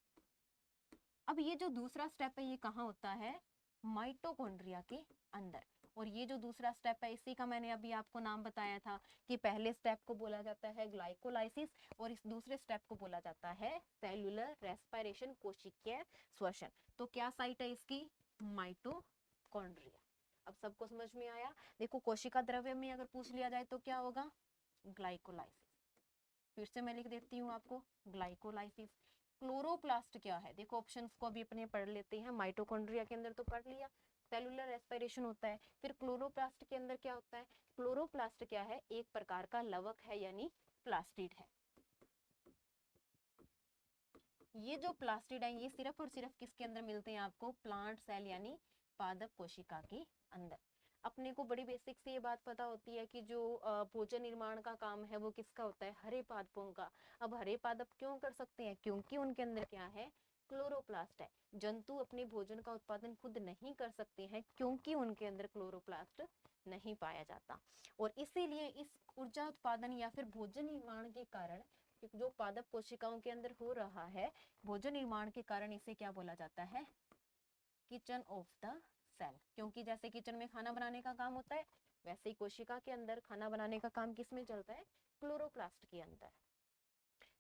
अब ये जो दूसरा स्टेप है ये कहाँ होता है, माइटोकॉन्ड्रिया के अंदर। और ये जो दूसरा स्टेप है इसी का मैंने अभी आपको नाम बताया था कि पहले स्टेप को बोला जाता है ग्लाइकोलाइसिस, और इस दूसरे स्टेप को बोला जाता है सेलुलर रेस्पिरेशन, कोशिकीय श्वसन। तो क्या साइट है इसकी, माइटोकॉन्ड्रिया। अब सबको समझ में आया। देखो कोशिका द्रव्य में अगर पूछ लिया जाए तो क्या होगा, ग्लाइकोलाइसिस। फिर से मैं लिख देती हूँ आपको, ग्लाइकोलाइसिस। क्लोरोप्लास्ट क्या है, देखो ऑप्शंस को अभी अपने पढ़ लेते हैं। माइटोकॉन्ड्रिया के अंदर तो पढ़ लिया, सेलुलर रेस्पिरेशन होता है। फिर क्लोरोप्लास्ट के अंदर क्या होता है, क्लोरोप्लास्ट क्या है, एक प्रकार का लवक है यानी प्लास्टिड है। ये जो प्लास्टिड है ये सिर्फ और सिर्फ किसके अंदर मिलते हैं आपको, प्लांट सेल यानी पादप कोशिका के अंदर। अपने को बड़ी बेसिक से ये बात पता होती है कि जो भोजन निर्माण का काम है वो किसका होता है, हरे पादपों का। अब हरे पादप क्यों कर सकते हैं, क्योंकि उनके अंदर क्या है, क्लोरोप्लास्ट है। जंतु अपने भोजन का उत्पादन खुद नहीं कर सकते हैं क्योंकि उनके अंदर क्लोरोप्लास्ट नहीं पाया जाता। और इसीलिए इस ऊर्जा उत्पादन या फिर भोजन निर्माण के कारण जो पादप कोशिकाओं के अंदर हो रहा है भोजन निर्माण के कारण, इसे क्या बोला जाता है, किचन ऑफ द सेल। क्योंकि जैसे किचन में खाना बनाने का काम होता है वैसे ही कोशिका के अंदर खाना बनाने का काम किस में चलता है, क्लोरोप्लास्ट के अंदर।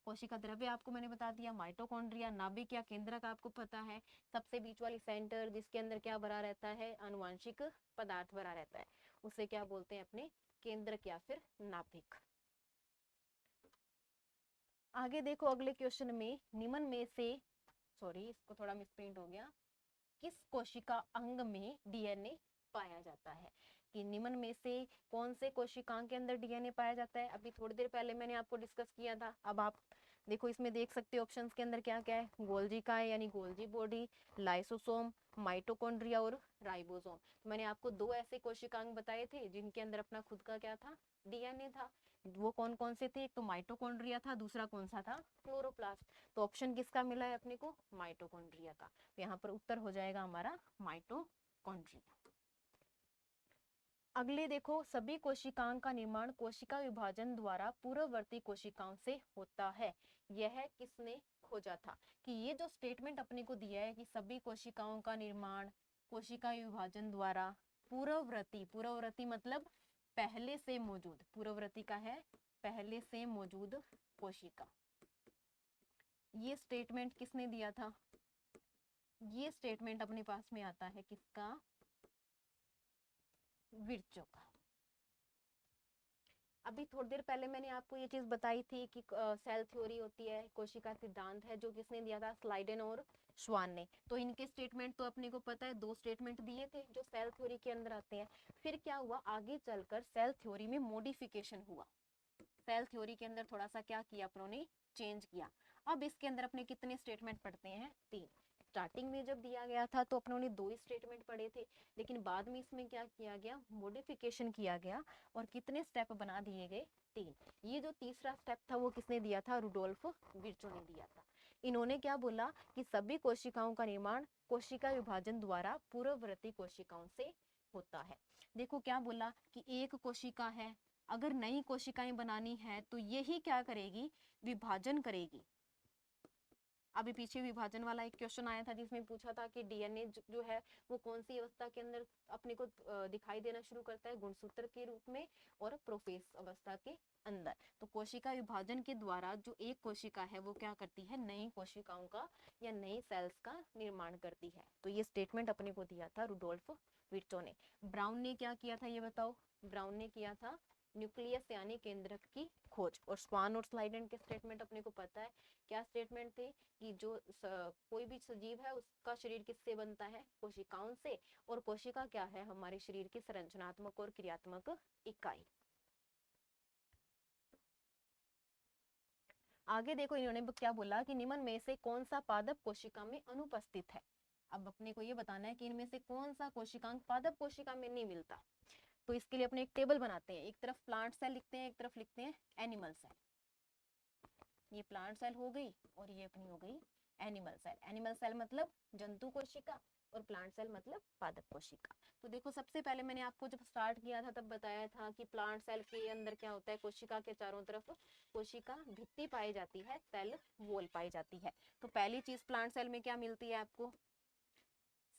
कोशिका द्रव्य आपको मैंने बता दिया, माइटोकॉन्ड्रिया, नाभिक या केंद्रक आपको पता है, सबसे बीच वाली सेंटर जिसके अंदर क्या भरा रहता है, आनुवांशिक पदार्थ भरा रहता है, उसे क्या बोलते हैं अपने, केंद्रक या फिर नाभिक। आगे देखो अगले क्वेश्चन में, निम्न में से, सॉरी इसको थोड़ा मिसप्रिंट हो गया, किस कोशिका अंग में डीएनए पाया जाता है, कि निम्न में से कौन से कोशिकांग के अंदर डीएनए पाया जाता है। अभी थोड़ी देर पहले मैंने आपको डिस्कस किया था। अब आप देखो इसमें देख सकते हो ऑप्शंस के अंदर क्या क्या है, गोल्जी का है यानी गोल्जी बॉडी, लाइसोसोम, माइटोकॉन्ड्रिया और राइबोसोम। तो मैंने आपको दो ऐसे कोशिकांग बताए थे जिनके अंदर अपना खुद का क्या था, डीएनए था। वो कौन कौन से थे, एक तो माइटोकॉन्ड्रिया था, दूसरा कौन सा था, क्लोरोप्लास्ट। तो ऑप्शन किसका मिला है अपने को, माइटोकॉन्ड्रिया का। तो यहाँ पर उत्तर हो जाएगा हमारा माइटोकॉन्ड्रिया। मिटोकॉन्ड्रिया। अगले देखो, सभी कोशिकाओं का निर्माण कोशिका विभाजन द्वारा पूर्ववर्ती कोशिकाओं से होता है। यह किसने खोजा था? कि ये जो स्टेटमेंट अपने को दिया है कि सभी कोशिकाओं का निर्माण कोशिका विभाजन द्वारा पूर्ववर्ती, पूर्ववर्ती मतलब पहले से मौजूद, पूर्ववर्ती का है पहले से मौजूद कोशिका। ये स्टेटमेंट किसने दिया था? ये स्टेटमेंट अपने पास में आता है किसका? विर्चो का। अभी थोड़ी देर पहले मैंने आपको ये चीज बताई थी कि सेल थ्योरी होती है, कोशिका सिद्धांत है, जो किसने दिया था? स्लाइडेन और श्वान ने। तो इनके स्टेटमेंट तो अपने को पता है, 2 स्टेटमेंट दिए थे जो सेल थ्योरी के अंदर आते हैं। फिर क्या हुआ, आगे चलकर सेल थ्योरी में मॉडिफिकेशन हुआ। सेल थ्योरी के अंदर थोड़ा सा क्या किया अपनों ने? चेंज किया। अब इसके अंदर अपने कितने स्टेटमेंट पढ़ते हैं? 3। स्टार्टिंग में जब दिया गया था तो अपनों ने 2 ही स्टेटमेंट पढ़े थे, लेकिन बाद में इसमें क्या किया गया? मॉडिफिकेशन किया गया और कितने स्टेप बना दिए गए? 3। ये जो तीसरा स्टेप था वो किसने दिया था? रुडोल्फ विर्चो ने दिया था। इन्होंने क्या बोला कि सभी कोशिकाओं का निर्माण कोशिका विभाजन द्वारा पूर्ववर्ती कोशिकाओं से होता है। देखो क्या बोला कि एक कोशिका है, अगर नई कोशिकाएं बनानी है तो यही क्या करेगी? विभाजन करेगी। अभी पीछे विभाजन वाला एक क्वेश्चन आया था जिसमें पूछा था कि डीएनए जो है वो कौन सी अवस्था के अंदर अपने को दिखाई देना शुरू करता है? गुणसूत्र के रूप में और प्रोफेस अवस्था के अंदर। तो कोशिका विभाजन के द्वारा जो एक कोशिका है वो क्या करती है? नई कोशिकाओं का या नई सेल्स का निर्माण करती है। तो ये स्टेटमेंट अपने को दिया था रुडोल्फ विर्चो ने। ब्राउन ने क्या किया था ये बताओ? ब्राउन ने किया था न्यूक्लियस यानी केंद्रक की खोज। और स्वान और स्लाइडेन के स्टेटमेंट अपने को पता है, क्या स्टेटमेंट थे? कि जो कोई भी सजीव है उसका शरीर किससे बनता है? कोशिकाओं से। और कोशिका क्या है? हमारे शरीर की संरचनात्मक और क्रियात्मक इकाई। आगे देखो, इन्होंने क्या बोला कि निम्न में से कौन सा पादप कोशिका में अनुपस्थित है। अब अपने को ये बताना है कि इनमें से कौन सा कोशिकांग पादप कोशिका में नहीं मिलता। तो इसके लिए अपने एक टेबल बनाते हैं, एक तरफ प्लांट सेल लिखते हैं, एक तरफ लिखते हैं एनिमल सेल। ये प्लांट सेल हो गई और ये अपनी हो गई एनिमल सेल। एनिमल सेल मतलब जंतु कोशिका और प्लांट सेल मतलब पादप कोशिका। तो देखो सबसे पहले मैंने आपको जब स्टार्ट किया था तब बताया था कि प्लांट सेल के अंदर क्या होता है? कोशिका के चारों तरफ कोशिका भित्ति पाई जाती है, सेल वॉल पाई जाती है। तो पहली चीज प्लांट सेल में क्या मिलती है आपको?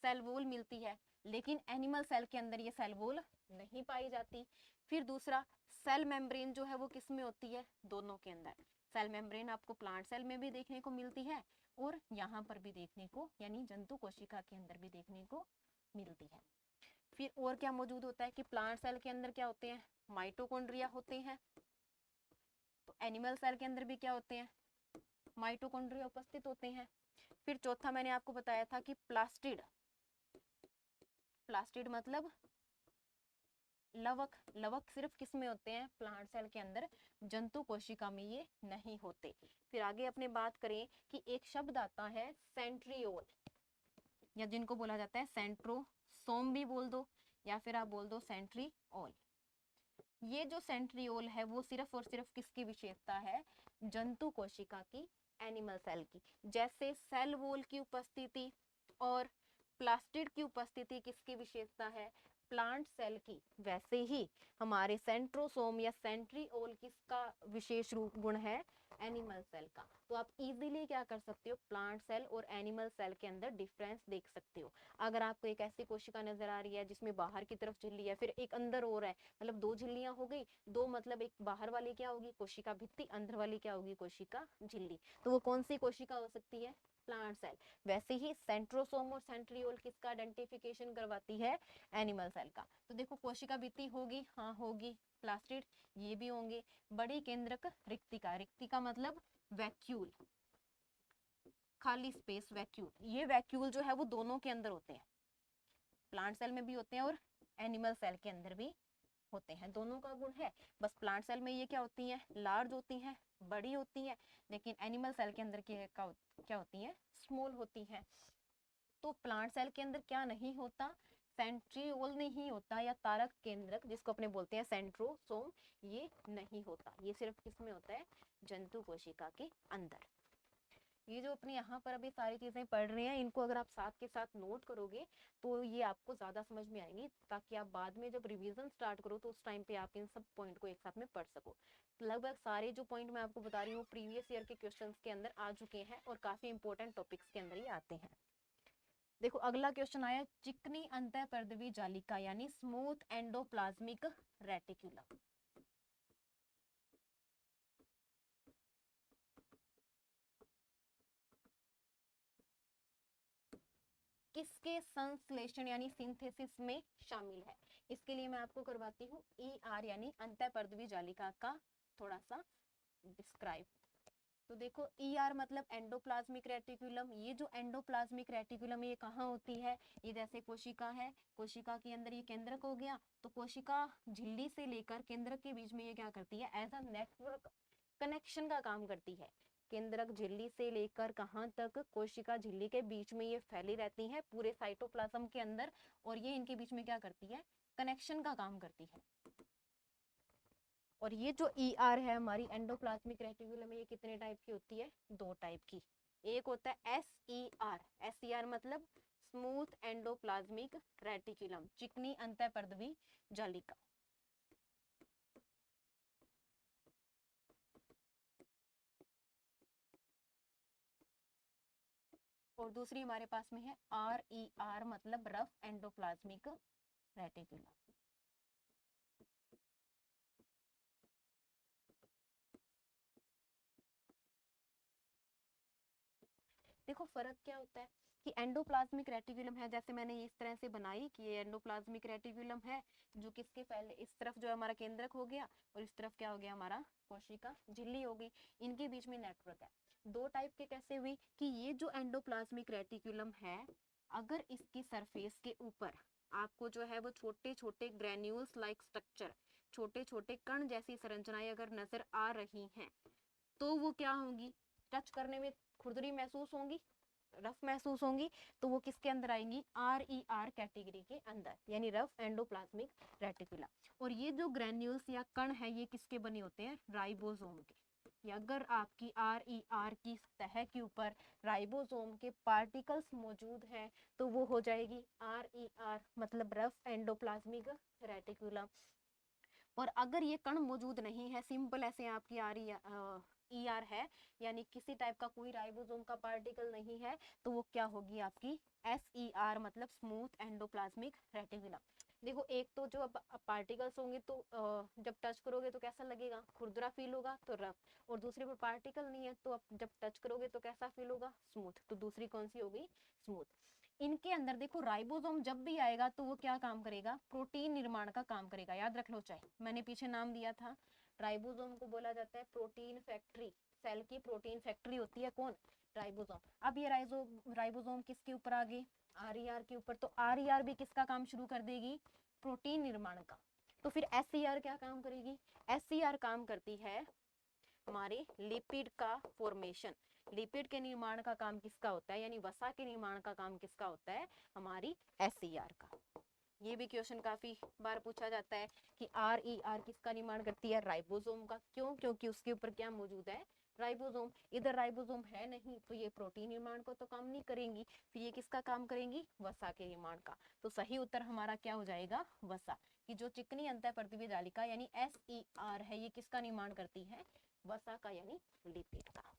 सेल वॉल मिलती है। लेकिन एनिमल सेल के अंदर ये सेल वॉल नहीं पाई जाती। फिर दूसरा, सेल मेम्ब्रेन जो है वो किस में होती है? दोनों के अंदर। सेल मेम्ब्रेन आपको प्लांट सेल में भी देखने को मिलती है और यहाँ पर भी देखने को, यानी जंतु कोशिका के अंदर भी देखने को मिलती है। फिर और क्या मौजूद होता है कि प्लांट सेल के अंदर क्या होते हैं? माइटोकॉन्ड्रिया होते हैं। तो एनिमल सेल के अंदर भी क्या होते हैं? माइटोकॉन्ड्रिया उपस्थित होते हैं। फिर चौथा मैंने आपको बताया था कि प्लास्टिड। प्लास्टिड मतलब लवक। लवक सिर्फ किस में होते हैं? प्लांट सेल के अंदर, जंतु कोशिका में ये नहीं होते। फिर आगे अपने बात करें कि एक शब्द आता है सेंट्रियोल, या जिनको बोला जाता है सेंट्रोसोम भी बोल दो, या फिर आप बोल दो सेंट्रियोल। ये जो सेंट्रियोल है वो सिर्फ और सिर्फ किसकी विशेषता है? जंतु कोशिका की, एनिमल सेल की। जैसे सेल वॉल की उपस्थिति और प्लास्टिड की उपस्थिति किसकी विशेषता है? प्लांट सेल की, वैसे ही हमारे सेंट्रोसोम या सेंट्रियोल किसका विशेष रूप गुण है? एनिमल सेल का। तो आप इजीली क्या कर सकते हो? प्लांट सेल और एनिमल सेल के अंदर डिफरेंस देख सकते हो। अगर आपको एक ऐसी कोशिका नजर आ रही है जिसमें बाहर की तरफ झिल्ली है, फिर एक अंदर और है, मतलब 2 झिल्लियां हो गई। 2 मतलब एक बाहर वाली क्या होगी? कोशिका भित्ति, अंदर वाली क्या होगी? कोशिका झिल्ली। तो वो कौन सी कोशिका हो सकती है? Plant cell. वैसे ही सेंट्रोसोम और सेंट्रियोल किसका आइडेंटिफिकेशन करवाती है? एनिमल सेल का। तो देखो कोशिका भित्ति होगी, हाँ होगी। प्लास्टिड ये भी होंगे। बड़ी केंद्रक रिक्तिका। रिक्तिका मतलब वैक्यूल, खाली स्पेस, वैक्यूल। ये वैक्यूल जो है वो दोनों के अंदर होते हैं, प्लांट सेल में भी होते हैं और एनिमल सेल के अंदर भी होते हैं। दोनों का गुण है। बस प्लांट सेल में ये क्या होती हैं? लार्ज होती हैं, बड़ी होती हैं। लेकिन एनिमल सेल के अंदर क्या होती हैं? स्मॉल होती हैं। तो प्लांट सेल के अंदर क्या नहीं होता? सेंट्रियोल नहीं होता, या तारक केंद्रक जिसको अपने बोलते हैं सेंट्रोसोम, ये नहीं होता। ये सिर्फ किसमें होता है? जंतु कोशिका के अंदर। ये जो अपने यहाँ पर अभी सारी चीजें पढ़ रहे हैं, इनको अगर आप साथ के साथ नोट करोगे तो ये आपको ज्यादा समझ में आएंगी, ताकि आप बाद में जब रिवीजन स्टार्ट करो तो उस टाइम पे आप इन सब पॉइंट को एक साथ में पढ़ सको। लगभग सारे जो पॉइंट मैं आपको बता रही हूँ प्रीवियस ईयर के क्वेश्चंस के अंदर आ चुके हैं और काफी इंपॉर्टेंट टॉपिक्स के अंदर ही आते हैं। देखो अगला क्वेश्चन आया, चिकनी अंतःपर्दवी जालिका यानी स्मूथ एंडोप्लाज्मिक रेटिकुलम। किसके संश्लेषण यानी सिंथेसिस में शामिल है? इसके लिए मैं आपको करवाती हूँ ER यानी अंतःपर्दवी जालिका का थोड़ा सा डिस्क्राइब। तो देखो ER मतलब एंडोप्लाज्मिक रेटिकुलम। ये जो एंडोप्लाज्मिक रेटिकुलम ये कहाँ होती है? ये जैसे कोशिका है, कोशिका के अंदर ये केंद्रक हो गया, तो कोशिका झिल्ली से लेकर केंद्रक के बीच में ये क्या करती है? एज अ नेटवर्क कनेक्शन का काम करती है। केंद्रक झिल्ली से लेकर कहाँ तक? कोशिका झिल्ली के बीच में ये फैली रहती है पूरे साइटोप्लाज्म के अंदर, और ये इनके बीच में क्या करती है? कनेक्शन का काम करती है। और ये जो ER है हमारी एंडोप्लाज्मिक रेटिकुलम में, ये कितने टाइप की होती है? 2 टाइप की। एक होता है SER, SER मतलब स्मूथ एंडोप्लाज्मिक रेटिकुलम, चिकनी अंतःपर्दवी जालिका। और दूसरी हमारे पास में है RER मतलब रफ एंडोप्लाज्मिक रेटिकुलम। देखो फर्क क्या होता है कि एंडोप्लाज्मिक रेटिकुलम है, जैसे मैंने इस तरह से बनाई कि ये एंडोप्लाज्मिक रेटिकुलम है, जो किसके पहले इस तरफ जो है हमारा केंद्रक हो गया, और इस तरफ क्या हो गया? हमारा कोशिका झिल्ली हो गई। इनके बीच में नेटवर्क है। 2 टाइप के कैसे हुई कि ये जो एंडोप्लाज्मिक रेटिकुलम है, अगर इसकी सरफेस के ऊपर आपको जो है वो छोटे छोटे ग्रेन्यूल्स लाइक स्ट्रक्चर, छोटे छोटे कण जैसी संरचनाएं अगर नजर आ रही हैं, तो वो क्या होंगी? टच करने में खुरदरी महसूस होंगी, रफ महसूस होंगी, तो वो किसके अंदर आएंगी? RER कैटेगरी के अंदर, यानी रफ एंडोप्लाज्मिक रेटिकुला। और ये जो ग्रेन्यूल्स या कण है ये किसके बने होते हैं? राइबोसोम के। या अगर आपकी RER की सतह के ऊपर राइबोसोम के पार्टिकल्स मौजूद हैं, तो वो हो जाएगी RER मतलब रफ एंडोप्लाज्मिक रेटिकुलम। और अगर ये कण मौजूद नहीं है, सिंपल ऐसे आपकी ER है, यानी किसी टाइप का कोई राइबोसोम का पार्टिकल नहीं है, तो वो क्या होगी? आपकी SER मतलब स्मूथ एंडोप्लाज्मिक रेटिकुलम। देखो एक तो जो अब पार्टिकल्स होंगे तो जब टच करोगे तो कैसा लगेगा? खुरदरा फील होगा, तो रफ। और दूसरे पर पार्टिकल नहीं है, तो अब जब टच करोगे तो कैसा फील होगा? स्मूथ। तो दूसरी कौन सी हो गई? स्मूथ। इनके अंदर देखो राइबोसोम जब भी आएगा तो वो क्या काम करेगा? प्रोटीन निर्माण का काम करेगा। याद रख लो, चाहे मैंने पीछे नाम दिया था, राइबोसोम को बोला जाता है प्रोटीन फैक्ट्री। सेल की प्रोटीन फैक्ट्री होती है कौन? राइबोसोम। अब ये राइबोसोम किसके ऊपर आ गए? RER के ऊपर। तो RER भी किसका काम शुरू कर देगी? प्रोटीन निर्माण का। तो फिर SER क्या काम करेगी? SER काम करती है हमारे लिपिड का फॉर्मेशन। लिपिड के निर्माण का काम किसका होता है? यानी वसा के निर्माण का काम किसका होता है? हमारी SER का। ये भी क्वेश्चन काफी बार पूछा जाता है कि RER किसका निर्माण करती है? राइबोसोम का। क्यों? क्योंकि उसके ऊपर क्या मौजूद है? राइबोसोम। इधर राइबोसोम है नहीं, तो ये प्रोटीन निर्माण को तो काम नहीं करेंगी, फिर ये किसका काम करेंगी? वसा के निर्माण का। तो सही उत्तर हमारा क्या हो जाएगा? वसा। कि जो चिकनी अंतःपर्दवी जालिका यानी SER है, ये किसका निर्माण करती है? वसा का, यानी लिपिड का।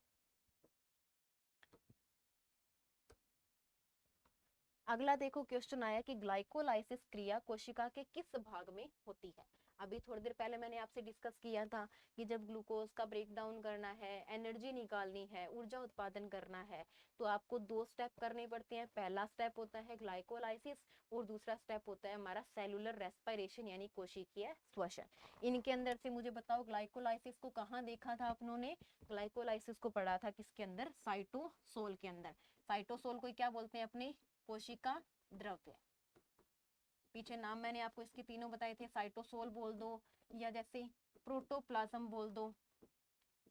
अगला देखो क्वेश्चन आया कि ग्लाइकोलाइसिस क्रिया कोशिका के किस भाग में होती है? अभी थोड़ी देर पहले मैंने आपसे डिस्कस किया था कि जब ग्लूकोज का ब्रेक डाउन करना है, एनर्जी निकालनी है, ऊर्जा उत्पादन करना है, तो आपको 2 स्टेप करने पड़ते हैं। पहला स्टेप होता है ग्लाइकोलाइसिस, और दूसरा स्टेप होता है हमारा सेलुलर रेस्पिरेशन यानी कोशिकीय श्वसन। इनके अंदर से मुझे बताओ ग्लाइकोलाइसिस को कहाँ देखा था अपनों ने? ग्लाइकोलाइसिस को पढ़ा था किसके अंदर? साइटोसोल के अंदर। साइटोसोल को क्या बोलते हैं अपने? कोशिका द्रव्य। पीछे नाम मैंने आपको इसके तीनों बताए थे, साइटोसोल बोल दो, या जैसे प्रोटोप्लाज्म बोल दो,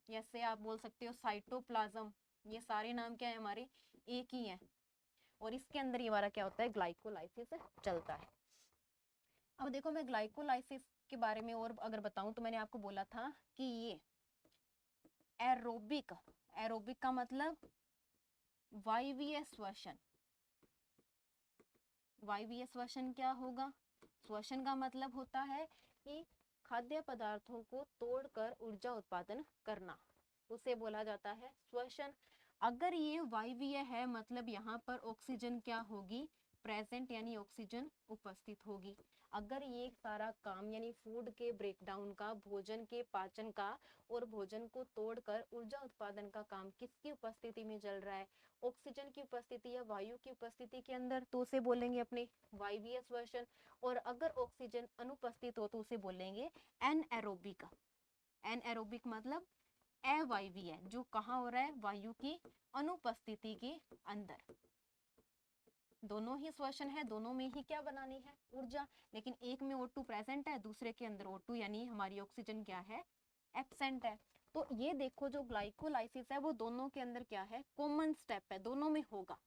जैसे आप बोल सकते हो साइटोप्लाज्म। ये सारे नाम क्या है हमारे? एक ही है। और इसके अंदर ये हमारा क्या होता है? ग्लाइकोलाइसिस चलता है। अब देखो मैं ग्लाइकोलाइसिस के बारे में और अगर बताऊं तो मैंने आपको बोला था कि ये एरोबिक, एरोबिक का मतलब वायवीय श्वसन। वायवीय श्वसन क्या होगा? श्वसन का मतलब होता है कि खाद्य पदार्थों को तोड़कर ऊर्जा उत्पादन करना, उसे बोला जाता है श्वसन। अगर ये वायवीय है मतलब यहाँ पर ऑक्सीजन क्या होगी? प्रेजेंट, यानी ऑक्सीजन उपस्थित होगी। अगर ये सारा काम यानी फूड के ब्रेकडाउन का, भोजन के पाचन का और भोजन को तोड़कर ऊर्जा उत्पादन का काम किसकी उपस्थिति में चल रहा है? ऑक्सीजन की उपस्थिति या वायु की उपस्थिति के अंदर, तो उसे बोलेंगे अपने वायवीय श्वसन। और अगर ऑक्सीजन अनुपस्थित हो तो उसे बोलेंगे एनएरोबिक। एनएरोबिक मतलब अवायवीय, जो कहाँ हो रहा है? वायु की अनुपस्थिति के अंदर। दोनों ही श्वसन है, दोनों में ही क्या बनानी है? ऊर्जा। लेकिन एक में O2 प्रेजेंट है, दूसरे के अंदर O2 यानी हमारी ऑक्सीजन क्या है? एब्सेंट है। तो ये देखो जो ग्लाइकोलाइसिस है वो दोनों के अंदर क्या है? कॉमन स्टेप है, दोनों में होगा।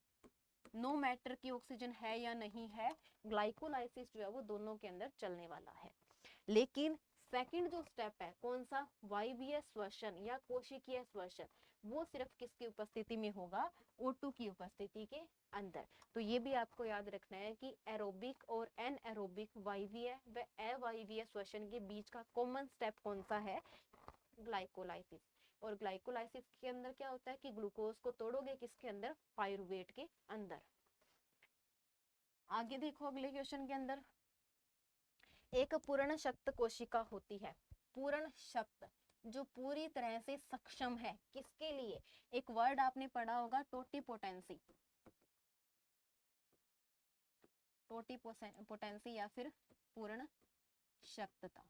नो मैटर की ऑक्सीजन है या नहीं है, ग्लाइकोलाइसिस जो है वो दोनों के अंदर चलने वाला है। लेकिन सेकंड जो स्टेप है कौन सा? वायवीय श्वसन या कोशिकीय श्वसन, वो सिर्फ किसकी उपस्थिति में होगा? O2 की उपस्थिति के अंदर। तो ये भी आपको याद रखना है कि एरोबिक और एनएरोबिक, वायवीय व अवायवीय श्वसन के बीच का कॉमन स्टेप कौन सा है? ग्लाइकोलाइसिस। और ग्लाइकोलाइसिस के अंदर क्या होता है कि ग्लूकोज को तोड़ोगे किसके अंदर? पायरुवेट के अंदर। आगे देखो अगले क्वेश्चन के अंदर, एक पूर्ण शक्त कोशिका होती है। पूर्ण शक्त, जो पूरी तरह से सक्षम है, किसके लिए? एक वर्ड आपने पढ़ा होगा, टोटिपोटेंसी। टोटिपोटेंसी या फिर पूर्ण शक्तता।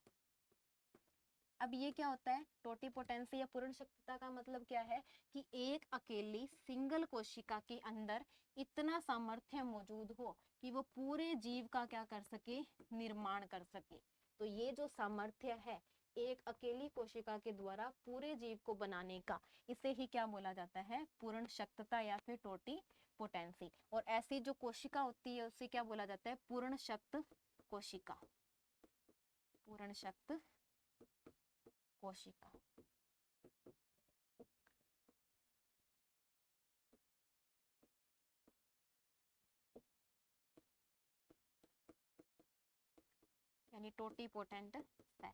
अब ये क्या होता है? टोटिपोटेंसी या पूर्ण शक्तता का मतलब क्या है कि एक अकेली सिंगल कोशिका के अंदर इतना सामर्थ्य मौजूद हो कि वो पूरे जीव का क्या कर सके? निर्माण कर सके। तो ये जो सामर्थ्य है एक अकेली कोशिका के द्वारा पूरे जीव को बनाने का, इसे ही क्या बोला जाता है? पूर्ण शक्तता या फिर टोटिपोटेंसी। और ऐसी जो कोशिका होती है उसे क्या बोला जाता है? पूर्ण शक्त कोशिका। पूर्ण शक्त कोशिका। यानी टोटिपोटेंट सेल।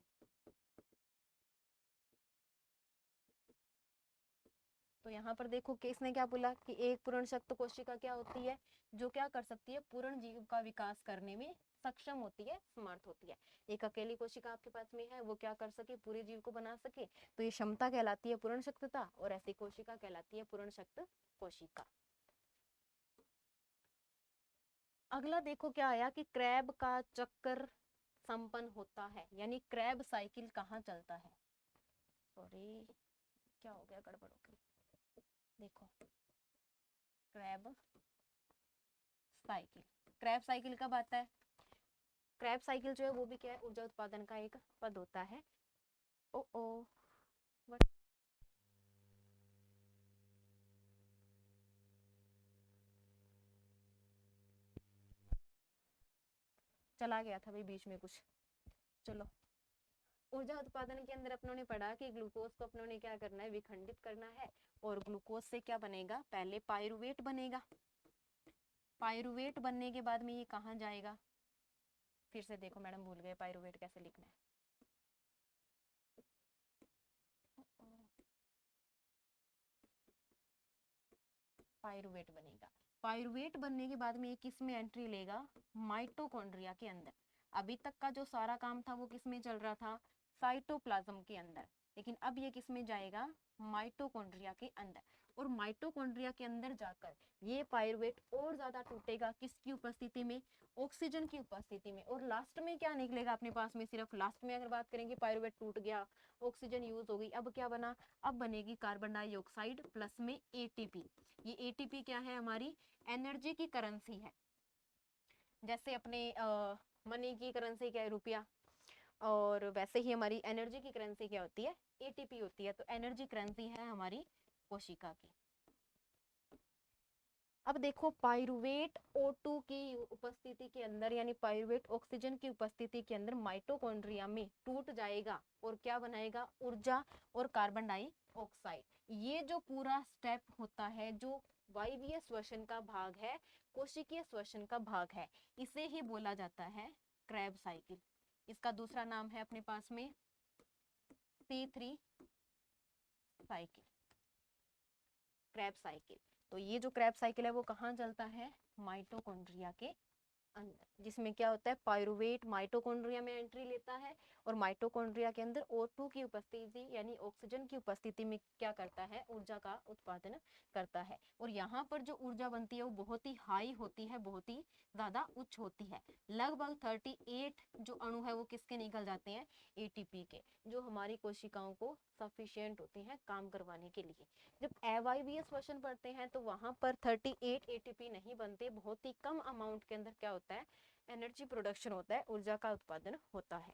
तो यहाँ पर देखो कि इसने क्या बोला कि एक पूर्ण शक्त कोशिका क्या होती है? जो क्या कर सकती है? पूर्ण जीव का विकास करने में सक्षम होती है, समर्थ होती है। एक अकेली कोशिका आपके पास में है, वो क्या कर सके? पूरे जीव को बना सके, तो ये क्षमता कहलाती है पूर्ण शक्तता, और ऐसी कोशिका कहलाती है पूर्ण शक्त कोशिका। अगला देखो क्या आया कि क्रैब का चक्कर संपन्न होता है, यानी क्रैब साइकिल कहाँ चलता है? सॉरी, क्या हो गया? गड़बड़ हो गई। देखो, क्रैब साइकिल। क्रैब साइकिल कब आता है? क्रैब साइकिल जो है वो भी क्या है? ऊर्जा उत्पादन का एक पद होता है। ओ ओ चला गया था भाई बीच में कुछ। चलो, ऊर्जा उत्पादन के अंदर अपनों ने पढ़ा कि ग्लूकोज को अपनों ने क्या करना है? विखंडित करना है। और ग्लूकोज से क्या बनेगा? पहले पायरुवेट बनेगा। पायरुवेट बनने के बाद में ये कहाँ जाएगा? फिर से देखो, मैडम भूल गए पायरुवेट कैसे लिखना है। पायरुवेट बनेगा। पायरुवेट बनने के बाद में ये किस में एंट्री लेगा? माइटोकॉन्ड्रिया के अंदर। अभी तक का जो सारा काम था वो किस में चल रहा था? साइटोप्लाज्म के अंदर। लेकिन अब ये किस में जाएगा? माइटोकॉन्ड्रिया के अंदर। और माइटोकॉन्ड्रिया के अंदर जाकर ये पायरुवेट और ज्यादा टूटेगा, किसकी उपस्थिति में? ऑक्सीजन की उपस्थिति में। और लास्ट में क्या निकलेगा अपने पास में? सिर्फ लास्ट में अगर बात करेंगे, पायरुवेट टूट गया, ऑक्सीजन यूज हो गई, अब क्या बना? अब बनेगी कार्बन डाइऑक्साइड प्लस में एटीपी। ये एटीपी क्या है? हमारी एनर्जी की करेंसी है। जैसे अपने मनी की करेंसी क्या है? रुपया। और वैसे ही हमारी एनर्जी की करेंसी क्या होती है? एटीपी होती है। तो एनर्जी करेंसी है हमारी कोशिका की। अब देखो, पायरुवेट O2 की उपस्थिति के अंदर, यानी पायरुवेट ऑक्सीजन की उपस्थिति के अंदर माइटोकॉन्ड्रिया में टूट जाएगा और क्या बनाएगा? ऊर्जा और कार्बन डाइऑक्साइड। ये जो पूरा स्टेप होता है, जो वायवीय श्वसन का भाग है, कोशिकीय श्वसन का भाग है, इसे ही बोला जाता है क्रैब साइकिल। इसका दूसरा नाम है अपने पास में C3 साइकिल, क्रैब साइकिल। तो ये जो क्रैब साइकिल है वो कहाँ चलता है, माइटोकॉन्ड्रिया के अंदर, जिसमें क्या होता है पायरुवेट माइटोकॉन्ड्रिया में एंट्री लेता है और माइटोकॉन्ड्रिया के अंदर O2 की उपस्थिति यानी ऑक्सीजन की उपस्थिति में क्या करता है, ऊर्जा का उत्पादन करता है। और यहाँ पर जो ऊर्जा बनती है वो बहुत ही हाई होती है, बहुत ही ज्यादा उच्च होती है। लगभग 38 जो अणु है वो किसके निकल जाते हैं, ATP के, जो हमारी कोशिकाओं को सफिशिएंट होते हैं काम करवाने के लिए। जब अवायवीय श्वसन पढ़ते हैं तो वहां पर 38 ATP नहीं बनते, बहुत ही कम अमाउंट के अंदर क्या होता है, एनर्जी प्रोडक्शन होता है, ऊर्जा का उत्पादन होता है।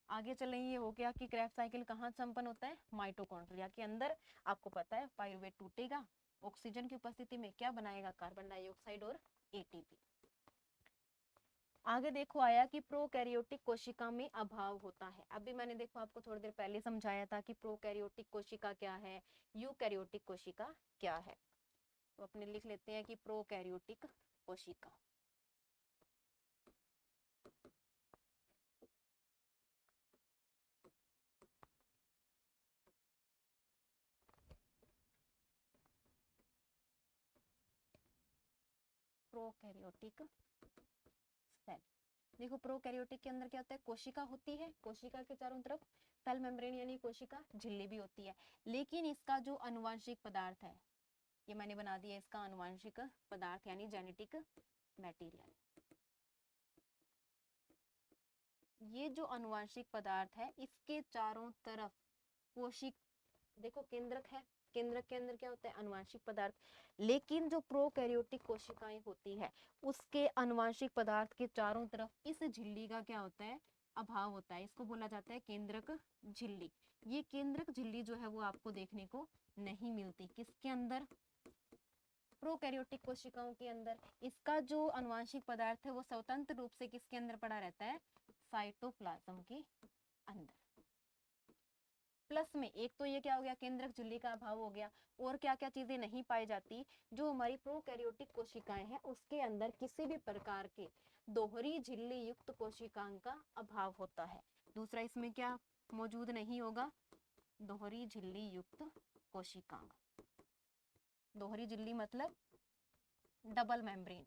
आगे चलें, ये हो गया कि क्रैब साइकिल कहाँ संपन्न होता है, माइटोकॉन्ड्रिया के अंदर। आपको पता है पायरुवेट टूटेगा, ऑक्सीजन की उपस्थिति में क्या बनाएगा, कार्बन डाइऑक्साइड और ATP। आगे देखो आया कि प्रोकैरियोटिक कोशिका में अभाव होता है। अभी मैंने देखो आपको थोड़ी देर पहले समझाया था कि प्रोकैरियोटिक कोशिका क्या है, यूकैरियोटिक कोशिका क्या है। तो अपने लिख लेते हैं कि प्रोकैरियोटिक कोशिका। प्रोकैरियोटिक सेल, देखो प्रोकैरियोटिक के अंदर क्या होता है, कोशिका होती है, कोशिका के चारों तरफ सेल मेम्ब्रेन यानी कोशिका झिल्ली भी होती है, लेकिन इसका जो अनुवांशिक पदार्थ है, ये मैंने बना दिया इसका अनुवांशिक पदार्थ यानी जेनेटिक मटेरियल। ये जो अनुवांशिक पदार्थ है इसके चारों तरफ कोशिक, देखो केंद्रक है, केंद्रक के अंदर क्या होता है, अनुवांशिक पदार्थ। लेकिन जो प्रोकैरियोटिक कोशिकाएं होती है उसके अनुवांशिक पदार्थ के चारों तरफ इस झिल्ली का क्या होता है, अभाव होता है। इसको बोला जाता है केंद्रक झिल्ली। ये केंद्रक झिल्ली जो है वो आपको देखने को नहीं मिलती, किसके अंदर, प्रोकैरियोटिक कोशिकाओं के अंदर। इसका जो अनुवांशिक पदार्थ है वो स्वतंत्र रूप से किसके अंदर पड़ा रहता है, साइटोप्लाज्म के अंदर। प्लस में एक तो ये क्या हो गया, केंद्रक झिल्ली का अभाव हो गया, और क्या क्या चीजें नहीं पाई जाती, जो हमारी प्रोकैरियोटिक कोशिकाएं हैं उसके अंदर किसी भी प्रकार के दोहरी झिल्ली युक्त कोशिकाओं का अभाव होता है। दूसरा इसमें क्या मौजूद नहीं होगा, दोहरी झिल्ली युक्त कोशिकांग। दोहरी झिल्ली मतलब डबल मेम्ब्रेन,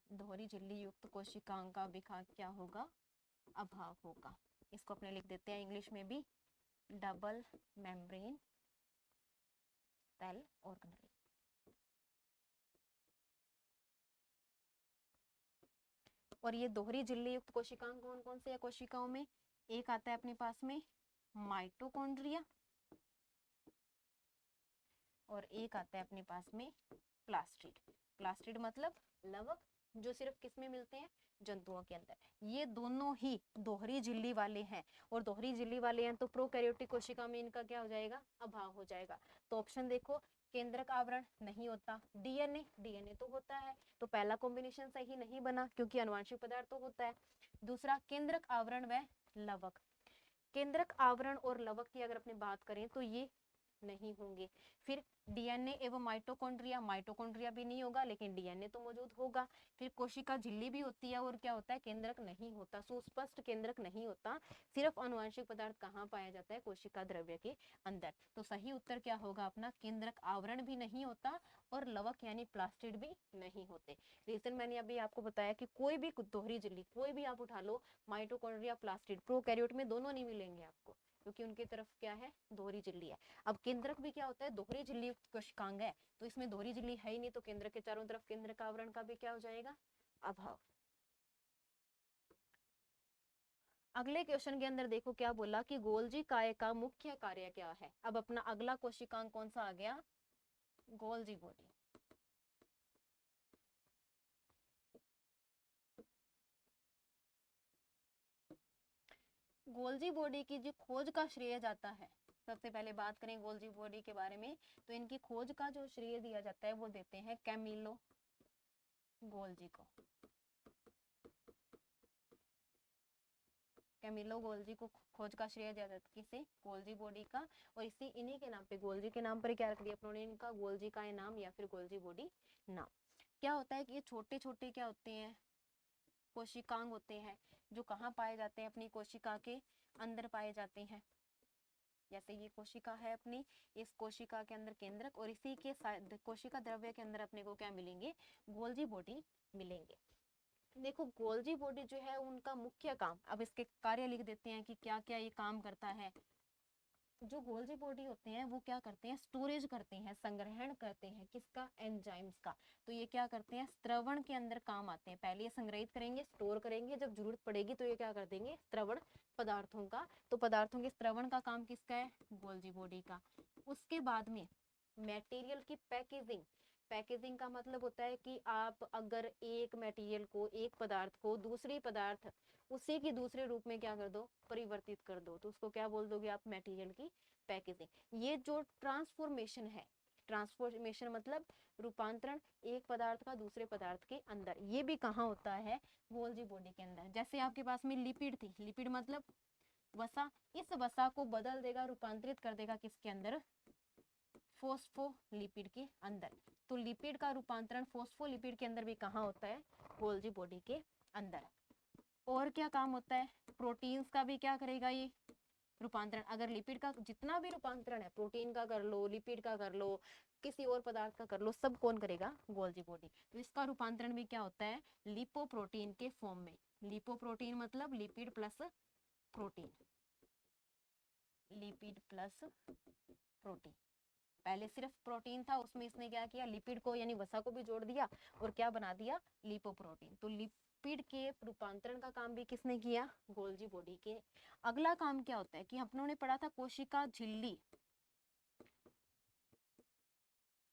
दोहरी झिल्ली युक्त कोशिकाओं का भी क्या होगा, अभाव होगा। इसको अपने लिख देते हैं इंग्लिश में भी, डबल मेम्ब्रेन सेल ऑर्गेनेल। और ये दोहरी झिल्ली युक्त कोशिकांग कौन कौन से है कोशिकाओं में, एक आता है अपने पास में माइटोकॉन्ड्रिया और एक आता है अपने पास में प्लास्टिड। प्लास्टिड मतलब लवक, जो सिर्फ किसमें मिलते हैं, जंतुओं के अंदर। ये दोनों ही दोहरी झिल्ली वाले हैं, और दोहरी झिल्ली वाले हैं तो प्रोकैरियोटिक कोशिका में इनका क्या हो जाएगा, अभाव हो जाएगा। तो ऑप्शन देखो, केंद्रक आवरण नहीं होता, डीएनए तो होता है, तो पहला कॉम्बिनेशन सही नहीं बना क्योंकि अनुवांशिक पदार्थ तो होता है। दूसरा केंद्रक आवरण व लवक, केंद्रक आवरण और लवक की अगर अपने बात करें तो ये नहीं होंगे। फिर डीएनए एवं माइटोकॉन्ड्रिया, माइटोकॉन्ड्रिया भी नहीं होगा लेकिन डीएनए तो मौजूद होगा। फिर कोशिका झिल्ली भी होती है और क्या होता है, केंद्रक नहीं होता, सुस्पष्ट केंद्रक नहीं होता। सिर्फ अनुवांशिक पदार्थ कहाँ पाया जाता है, कोशिका द्रव्य के अंदर। तो सही उत्तर क्या होगा अपना, केंद्रक आवरण भी नहीं होता और लवक यानी प्लास्टिड भी नहीं होते। रीजन मैंने अभी आपको बताया कि कोई भी दोहरी झिल्ली कोई भी आप उठा लो, माइटोकॉन्ड्रिया प्लास्टिड प्रोकैरियोट में दोनों नहीं मिलेंगे आपको, क्योंकि उनकी तरफ क्या है, दोहरी झिल्ली है। अब केंद्रक भी क्या होता है, दोहरी झिल्ली युक्त कोशिकांग है, तो इसमें दोहरी झिल्ली है ही नहीं, तो केंद्र के चारों तरफ केंद्रक आवरण का भी क्या हो जाएगा, अभाव। अगले क्वेश्चन के अंदर देखो क्या बोला कि गोल्जी काय का मुख्य कार्य क्या है। अब अपना अगला कोशिकांग कौन सा आ गया, गोल्जी बॉडी। गोल्जी बॉडी की जो खोज का श्रेय जाता है, सबसे पहले बात करें गोल्जी बॉडी के बारे में, तो इनकी खोज का जो श्रेय दिया जाता है वो देते हैं कैमिलो गोल्जी को। कैमिलो गोल्जी को खोज का श्रेय दिया जाता है किसे? गोल्जी बॉडी का। और इसी इन्हीं के नाम पे, गोल्जी के नाम पर क्या रख दिया अपनों ने इनका? गोल्जी का नाम या फिर गोल्जी बॉडी नाम। क्या होता है कि ये छोटे छोटे क्या होते हैं? कोशिकांग होते हैं, जो कहाँ पाए जाते हैं? अपनी कोशिका के अंदर पाए जाते हैं। जैसे ये कोशिका है अपनी, इस कोशिका के अंदर केंद्रक, और इसी के कोशिका द्रव्य के अंदर अपने को क्या मिलेंगे? गोल्जी बॉडी मिलेंगे। देखो गोल्जी बॉडी जो है उनका मुख्य काम, अब इसके कार्य लिख देते हैं कि क्या क्या ये काम करता है। जो गोल्जी बॉडी होते हैं वो क्या करते हैं? स्टोरेज करते हैं, संग्रहण करते हैं, किसका? एंजाइम्स का। तो ये क्या करते हैं? स्त्रवण के अंदर काम आते हैं। पहले ये संग्रहित करेंगे, स्टोर करेंगे, जब जरूरत पड़ेगी तो ये क्या कर देंगे? स्त्रवण पदार्थों का। तो पदार्थों के स्त्रवण का काम किसका है? गोल्जी बॉडी का। उसके बाद में मटेरियल की पैकेजिंग। पैकेजिंग का मतलब होता है कि आप अगर एक मटेरियल को, एक पदार्थ को दूसरी पदार्थ उसी की दूसरे रूप में क्या कर दो? परिवर्तित कर दो, तो उसको क्या बोल दोगे आप? मटेरियल की पैकेजिंग। ये जो ट्रांसफॉर्मेशन है, ट्रांसफॉर्मेशन मतलब रूपांतरण एक पदार्थ का दूसरे पदार्थ के अंदर, ये भी कहाँ होता है? गोल्जी बॉडी के अंदर। जैसे आपके पास में लिपिड थी, लिपिड मतलब वसा, इस वसा को बदल देगा, रूपांतरित कर देगा किसके अंदर? फोस्फोलिपिड के अंदर। तो लिपिड का रूपांतरण फोस्फोलिपिड के अंदर भी कहाँ होता है? गोल्जी बॉडी के अंदर। और क्या काम होता है? प्रोटीन्स का भी क्या करेगा ये? रूपांतरण। अगर लिपिड का जितना भी रूपांतरण है, प्रोटीन का कर लो, लिपिड का कर लो, किसी और पदार्थ का कर लो, सब कौन करेगा? Golgi body. तो इसका रूपांतरण भी क्या होता है? लिपोप्रोटीन के फॉर्म में। लिपोप्रोटीन मतलब lipid plus protein, lipid plus protein. पहले सिर्फ प्रोटीन था, उसमें इसने क्या किया? लिपिड को यानी वसा को भी जोड़ दिया और क्या बना दिया? लिपोप्रोटीन। तो लिपिड के रूपांतरण का काम भी किसने किया? गोल्जी बॉडी के। अगला काम क्या होता है कि अपनों ने पढ़ा था कोशिका झिल्ली।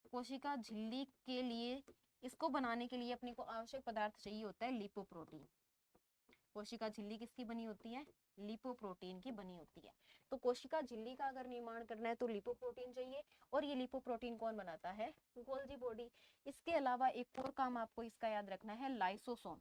कोशिका झिल्ली के लिए, इसको बनाने के लिए अपने को आवश्यक पदार्थ चाहिए होता है लिपोप्रोटीन। कोशिका झिल्ली किसकी बनी होती है? लिपोप्रोटीन की बनी होती है। तो कोशिका झिल्ली का अगर निर्माण करना है तो लिपोप्रोटीन चाहिए, और ये लिपोप्रोटीन कौन बनाता है? Golgi body. इसके अलावा एक और काम आपको इसका याद रखना है, लाइसोसोम।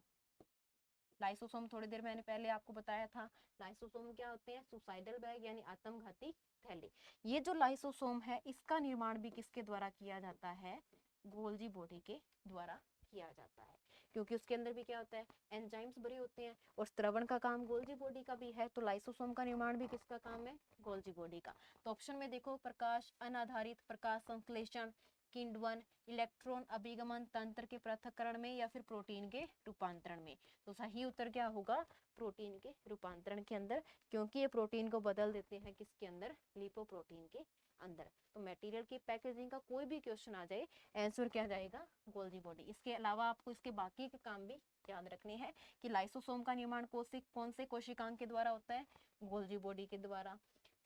लाइसोसोम थोड़ी देर मैंने पहले आपको बताया था। लाइसोसोम क्या होते हैं? सुसाइडल बैग यानी आत्मघाती थैली। ये जो लाइसोसोम है इसका निर्माण भी किसके द्वारा किया जाता है? गोल्जी बॉडी के द्वारा किया जाता है, क्योंकि उसके अंदर भी क्या होता है? एंजाइम्स भरे होते हैं, और स्त्रवण का काम गोल्जी बॉडी का भी है। तो लाइसोसोम का निर्माण भी किसका काम है? गोल्जी बॉडी का। तो ऑप्शन में देखो, प्रकाश अनाधारित प्रकाश संश्लेषण, किण्वन, इलेक्ट्रॉन अभिगमन तंत्र के पृथक्करण में, या फिर प्रोटीन के रूपांतरण में। तो सही उत्तर क्या होगा? प्रोटीन के रूपांतरण के अंदर, क्योंकि ये प्रोटीन को बदल देते हैं किसके अंदर? लिपोप्रोटीन के अंदर। तो मटेरियल की पैकेजिंग का कोई भी क्वेश्चन आ जाए, आंसर क्या जाएगा? Golgi body. इसके अलावा आपको इसके बाकी के काम भी याद रखने हैं कि लाइसोसोम का निर्माण कौन से कोशिकांग के द्वारा होता है? गोल्जी बॉडी के द्वारा।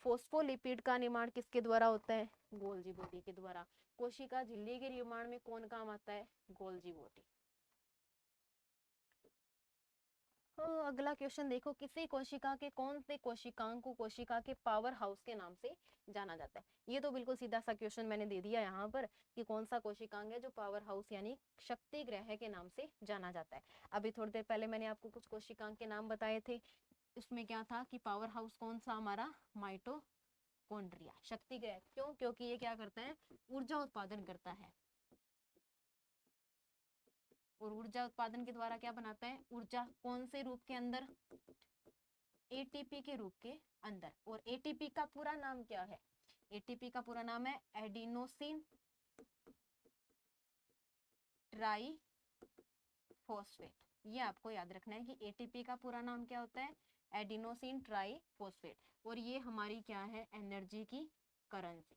फोस्फोलिपिड का निर्माण किसके द्वारा होता है? गोल्जी बॉडी के द्वारा। कोशिका झिल्ली के निर्माण में कौन काम आता है? Golgi body. अगला क्वेश्चन देखो, किसी कोशिका के कौन से कोशिकांग को कोशिका के पावर हाउस के नाम से जाना जाता है? ये तो बिल्कुल सीधा सा क्वेश्चन मैंने दे दिया यहाँ पर कि कौन सा कोशिकांग है जो पावर हाउस यानी शक्ति ग्रह के नाम से जाना जाता है। अभी थोड़ी देर पहले मैंने आपको कुछ कोशिकांग के नाम बताए थे, इसमें क्या था कि पावर हाउस कौन सा हमारा? माइटोकॉन्ड्रिया। शक्ति ग्रह क्यों? क्योंकि ये क्या करता है? ऊर्जा उत्पादन करता है, और ऊर्जा उत्पादन के द्वारा क्या बनाता है? ऊर्जा कौन से रूप के अंदर? एटीपी के रूप के अंदर। और एटीपी का पूरा नाम क्या है? एटीपी का पूरा नाम है एडिनोसिन ट्राई फॉस्फेट। ये आपको याद रखना है कि एटीपी का पूरा नाम क्या होता है? Adenosine try phosphate. और ये हमारी क्या है? एनर्जी की करेंसी।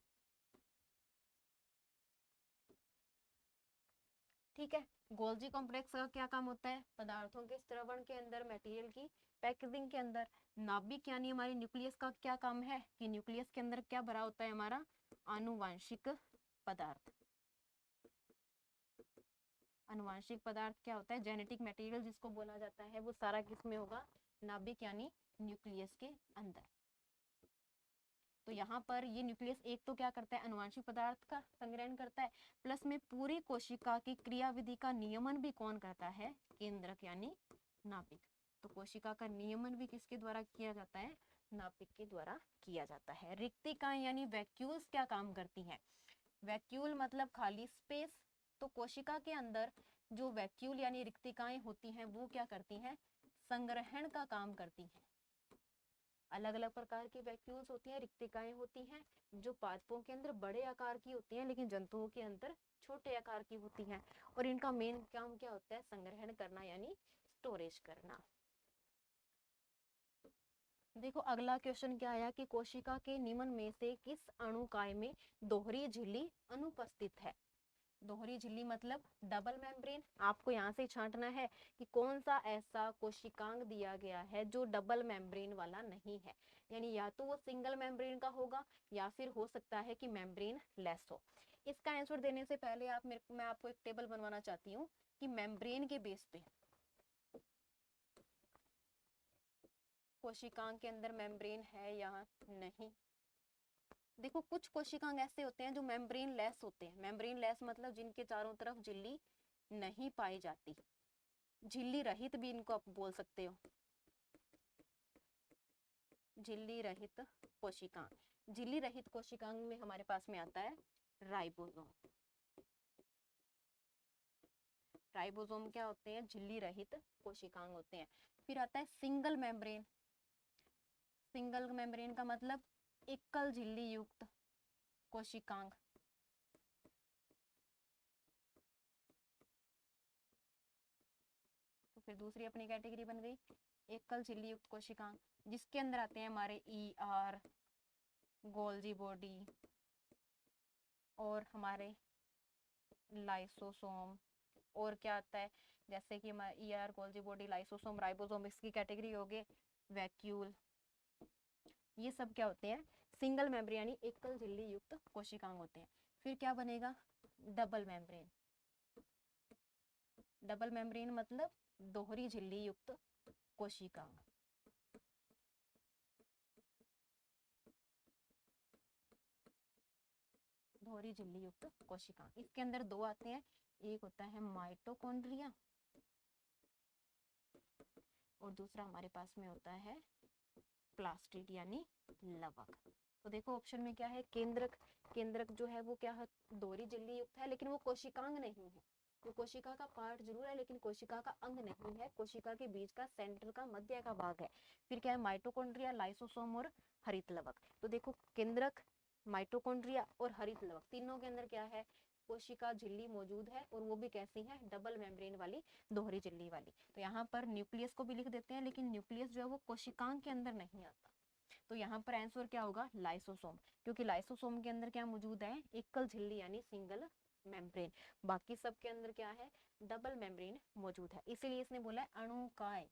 ठीक है। गोल्जी कॉम्प्लेक्स का क्या काम होता है? पदार्थों के स्त्रवण के अंदर, मटेरियल की पैकेजिंग के अंदर। नाभिक यानी हमारी न्यूक्लियस का क्या काम है कि न्यूक्लियस के अंदर क्या भरा होता है? हमारा आनुवांशिक पदार्थ। आनुवांशिक पदार्थ क्या होता है? जेनेटिक मटेरियल जिसको बोला जाता है, वो सारा किस में होगा? नाभिक यानी न्यूक्लियस के अंदर। तो यहाँ पर ये न्यूक्लियस एक तो क्या करता है? अनुवांशिक पदार्थ का संग्रहण करता है, प्लस में पूरी कोशिका की क्रियाविधि का नियमन भी कौन करता है? केंद्रक यानी नाभिक। तो कोशिका का नियमन भी किसके द्वारा किया जाता है? नाभिक के द्वारा किया जाता है। रिक्तिकाएं यानी वैक्यूल्स क्या काम करती हैं? वैक्यूल मतलब खाली स्पेस। तो कोशिका के अंदर जो वैक्यूल यानी रिक्तिकाएं होती हैं वो क्या करती हैं? संग्रहण का काम करती हैं। अलग अलग प्रकार की वैक्यूल्स होती हैं, रिक्तिकाएं होती हैं, जो पादपों के अंदर बड़े आकार की होती हैं लेकिन जंतुओं के अंदर छोटे आकार की होती हैं, और इनका मेन काम क्या होता है? संग्रहण करना यानी स्टोरेज करना। देखो अगला क्वेश्चन क्या आया कि कोशिका के निम्न में से किस अणुकाय में दोहरी झिल्ली अनुपस्थित है? दोहरी झिल्ली मतलब डबल मेम्ब्रेन। आपको यहाँ से छांटना है कि कौन सा ऐसा कोशिकांग दिया गया है जो डबल मेम्ब्रेन वाला नहीं है, यानी या तो वो सिंगल मेम्ब्रेन का होगा या फिर हो सकता है कि मेम्ब्रेन लेस हो। इसका आंसर देने से पहले मैं आपको एक टेबल बनवाना चाहती हूँ कि मेम्ब्रेन के बेस पे कोशिकांग के अंदर मेम्ब्रेन है या नहीं। देखो कुछ कोशिकांग ऐसे होते हैं जो मेम्ब्रेन लेस होते हैं। मेम्ब्रेन लेस मतलब जिनके चारों तरफ झिल्ली नहीं पाई जाती, झिल्ली रहित भी इनको आप बोल सकते हो, झिल्ली रहित कोशिकांग। झिल्ली रहित कोशिकांग में हमारे पास में आता है राइबोसोम। राइबोसोम क्या होते हैं? झिल्ली रहित कोशिकांग होते हैं। फिर आता है सिंगल मेम्ब्रेन। सिंगल मेम्ब्रेन का मतलब एकल झिल्ली युक्त कोशिकांग। तो फिर दूसरी अपनी कैटेगरी बन गई एकल झिल्ली युक्त कोशिकांग, जिसके अंदर आते हैं हमारे ER, गोल्जी बॉडी और हमारे लाइसोसोम। और क्या आता है? जैसे कि ER, Golgi body, lysosome, ribosome, इसकी कैटेगरी हो गए वैक्यूल। ये सब क्या होते हैं? सिंगल मेम्ब्रेन यानी एकल झिल्ली युक्त कोशिकांग होते हैं। फिर क्या बनेगा? Double membrane. डबल मेम्ब्रेन मतलब दोहरी झिल्ली युक्त कोशिकांग। दोहरी झिल्ली युक्त कोशिकांग, इसके अंदर दो आते हैं। एक होता है माइटोकॉन्ड्रिया और दूसरा हमारे पास में होता है प्लास्टिड यानी लवक। तो देखो ऑप्शन में क्या है? केंद्रक। केंद्रक जो है वो क्या है? दोहरी झिल्ली युक्त है लेकिन वो कोशिकांग नहीं है। वो कोशिका का पार्ट जरूर है लेकिन कोशिका का अंग नहीं है, कोशिका के बीच का सेंटर का मध्य का भाग है। फिर क्या है? माइटोकॉन्ड्रिया, लाइसोसोम और हरित लवक। तो देखो केंद्रक, माइटोकॉन्ड्रिया और हरित लवक तीनों के अंदर क्या है? कोशिका झिल्ली मौजूद है, और वो भी कैसी है? डबल मेम्ब्रेन वाली, दोहरी झिल्ली वाली। तो यहाँ पर न्यूक्लियस को भी लिख देते हैं, लेकिन न्यूक्लियस जो है वो कोशिकांग के अंदर नहीं आता। तो यहाँ पर आंसर क्या होगा? लाइसोसोम, क्योंकि लाइसोसोम के अंदर क्या मौजूद है? एकल झिल्ली यानी सिंगल मेम्ब्रेन। बाकी सब के अंदर क्या है? डबल मेम्ब्रेन मौजूद है। इसीलिए इसने बोला है अणुकाय,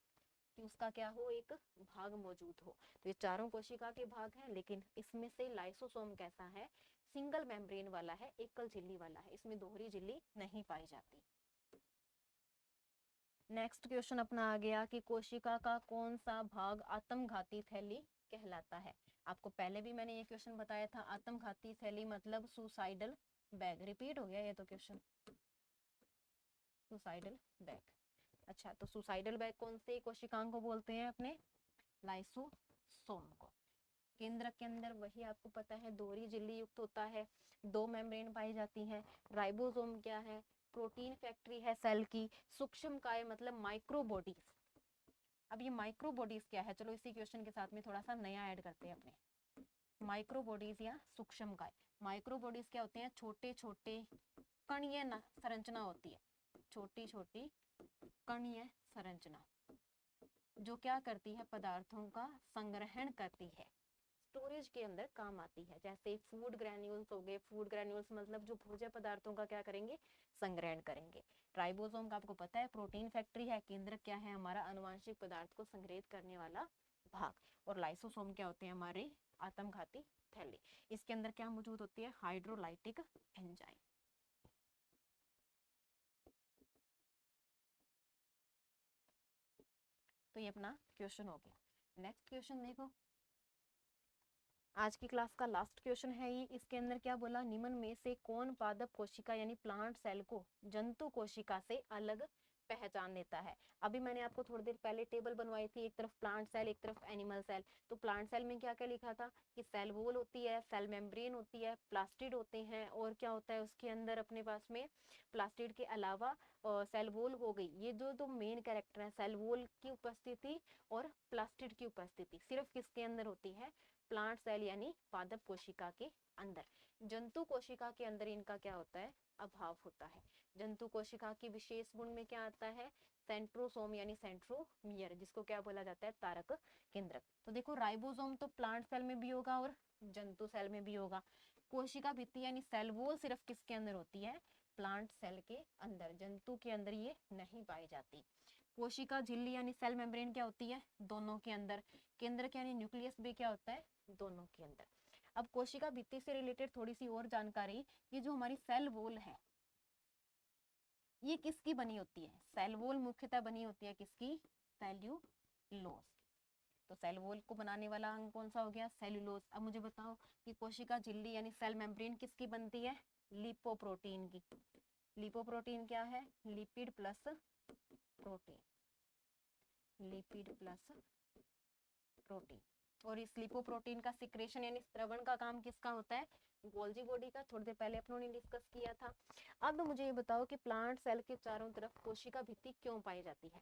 कि उसका क्या हो? एक भाग मौजूद हो। तो ये चारों कोशिका के भाग हैं, लेकिन इसमें से लाइसोसोम कैसा है? सिंगल मेम्ब्रेन वाला है, एकल झिल्ली वाला है, इसमें दोहरी झिल्ली नहीं पाई जाती। नेक्स्ट क्वेश्चन अपना आ गया कि कोशिका का कौन सा भाग आत्मघाती थैली कहलाता है? आपको पहले भी मैंने ये क्वेश्चन बताया था। आत्मघाती थैली मतलब सुसाइडल बैग। रिपीट हो गया ये तो क्वेश्चन, सुसाइडल बैग। अच्छा, तो सुसाइडल बैग कौन से कोशिकांग को बोलते हैं? अपने लाइसोसोम को। केंद्रक के अंदर वही आपको पता है दोहरी झिल्ली युक्त होता है, दो मेम्ब्रेन पाई जाती हैं। राइबोसोम क्या है? प्रोटीन फैक्ट्री है सेल की। सूक्ष्म काय मतलब माइक्रो बॉडीज। अब ये माइक्रो बॉडीज क्या है? चलो इसी क्वेश्चन के साथ में थोड़ा सा नया ऐड करते हैं अपने। माइक्रो बॉडीज या सूक्ष्म काय। माइक्रो बॉडीज क्या होते हैं? छोटे छोटे कणीय संरचना होती है, छोटी छोटी कणीय संरचना, जो क्या करती है? पदार्थों का संग्रहण करती है, स्टोरेज के अंदर काम आती है। जैसे फूड ग्रैन्यूल्स हो गए। फूड ग्रैन्यूल्स मतलब जो भोज्य पदार्थों का क्या करेंगे? संग्रहण करेंगे। राइबोसोम का आपको पता है प्रोटीन फैक्ट्री है। केंद्रक क्या है? हमारा अनुवांशिक पदार्थ को संग्रहित करने वाला भाग। और लाइसोसोम क्या होते हैं? हमारे आत्मघाती थैली। इसके अंदर क्या मौजूद होती है? Hydrolytic enzyme. तो ये अपना क्वेश्चन हो गया। नेक्स्ट क्वेश्चन देखो, आज की क्लास का लास्ट क्वेश्चन है ये। इसके अंदर क्या बोला? निम्न में से कौन पादप कोशिका यानी प्लांट सेल को जंतु कोशिका से अलग पहचान देता है। अभी मैंने आपको थोड़ी देर पहले टेबल बनवाई थी, एक तरफ प्लांट सेल एक तरफ एनिमल सेल। तो प्लांट सेल में क्या क्या लिखा था कि सेल वॉल होती है, सेल मेम्ब्रेन होती है, प्लास्टिड होते हैं, और क्या होता है उसके अंदर अपने पास में प्लास्टिड के अलावा सेल वॉल हो गई। ये जो दो मेन कैरेक्टर है, सेल वॉल की उपस्थिति और प्लास्टिड की उपस्थिति सिर्फ किसके अंदर होती है, प्लांट सेल यानी पादप कोशिका के अंदर। जंतु कोशिका के अंदर इनका क्या होता है, अभाव होता है। जंतु कोशिका की विशेष गुण में क्या आता है, सेंट्रोसोम यानी सेंट्रोमियर, जिसको क्या बोला जाता है, तारक केंद्रक। तो देखो राइबोसोम तो प्लांट सेल में भी होगा और जंतु सेल में भी होगा। कोशिका भित्ति यानी सेल वॉल सिर्फ किसके अंदर होती है, प्लांट सेल के अंदर, जंतु के अंदर ये नहीं पाई जाती। कोशिका झिल्ली यानी सेल मेम्ब्रेन क्या होती है, दोनों के अंदर। केंद्रक यानी न्यूक्लियस भी क्या होता है, दोनों के अंदर। अब कोशिका भित्ति से रिलेटेड थोड़ी सी और जानकारी, ये जो हमारी सेल वॉल है ये किसकी बनी होती है, सेल वॉल मुख्यतः बनी होती है किसकी, सेल्यूलोज की। तो सेल वॉल को बनाने वाला अंग कौन सा हो गया, सेल्यूलोज। अब मुझे बताओ कि कोशिका झिल्ली यानी सेल मेम्ब्रेन किसकी बनती है, लिपोप्रोटीन की। लिपोप्रोटीन क्या है, lipid plus protein, lipid plus protein. और इस लिपोप्रोटीन का सिक्रेशन यानी स्रवण का काम किसका होता है, गोल्जी बॉडी का। थोड़ी देर पहले अपनों ने डिस्कस किया था। अब मुझे ये बताओ कि प्लांट सेल के चारों तरफ कोशिका भित्ति क्यों पाई जाती है।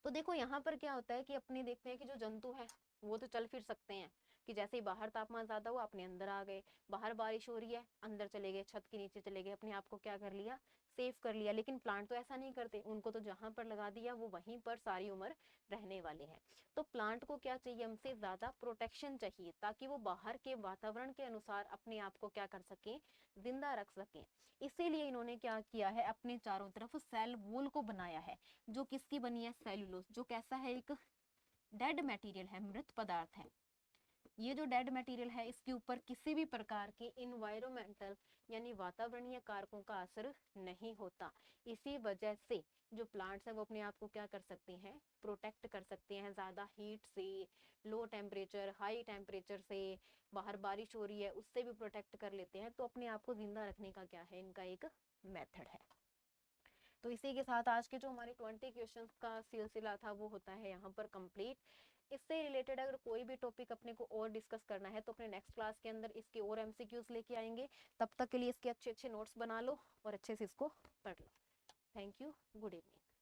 तो देखो यहाँ पर क्या होता है कि अपने देखते हैं कि जो जंतु है वो तो चल फिर सकते हैं, कि जैसे ही बाहर तापमान ज्यादा हुआ अपने अंदर आ गए, बाहर बारिश हो रही है अंदर चले गए, छत के नीचे चले गए, अपने आप को क्या कर लिया, सेव कर लिया। लेकिन प्लांट तो ऐसा नहीं करते, उनको तो जहां पर लगा दिया वो वहीं पर सारी उम्र रहने वाले हैं। तो प्लांट को क्या चाहिए, हमसे ज्यादा प्रोटेक्शन चाहिए, ताकि वो बाहर के वातावरण के अनुसार अपने आप को क्या कर सके, जिंदा रख सके। इसीलिए इन्होंने क्या किया है, अपने चारों तरफ सेल वॉल को बनाया है, जो किसकी बनी है, सेल्यूलोज, जो कैसा है, एक डेड मटेरियल है, मृत पदार्थ है। ये जो डेड मटेरियल है इसके ऊपर किसी भी प्रकार के इन्वायरमेंटल यानी वातावरणीय कारकों का असर नहीं होता। इसी वजह से जो प्लांट्स है वो अपने आप को क्या कर सकते हैं, प्रोटेक्ट कर सकते हैं, ज्यादा हीट से, लो टेम्परेचर, हाई टेम्परेचर से, बाहर बारिश हो रही है उससे भी प्रोटेक्ट कर लेते हैं। तो अपने आप को जिंदा रखने का क्या है, इनका एक मेथड है। तो इसी के साथ आज के जो हमारे 20 क्वेश्चंस का सिलसिला था वो होता है यहाँ पर कंप्लीट। इससे रिलेटेड अगर कोई भी टॉपिक अपने को और डिस्कस करना है तो अपने नेक्स्ट क्लास के अंदर इसके और एमसीक्यूज लेके आएंगे। तब तक के लिए इसके अच्छे अच्छे नोट्स बना लो और अच्छे से इसको पढ़ लो। Thank you, good evening.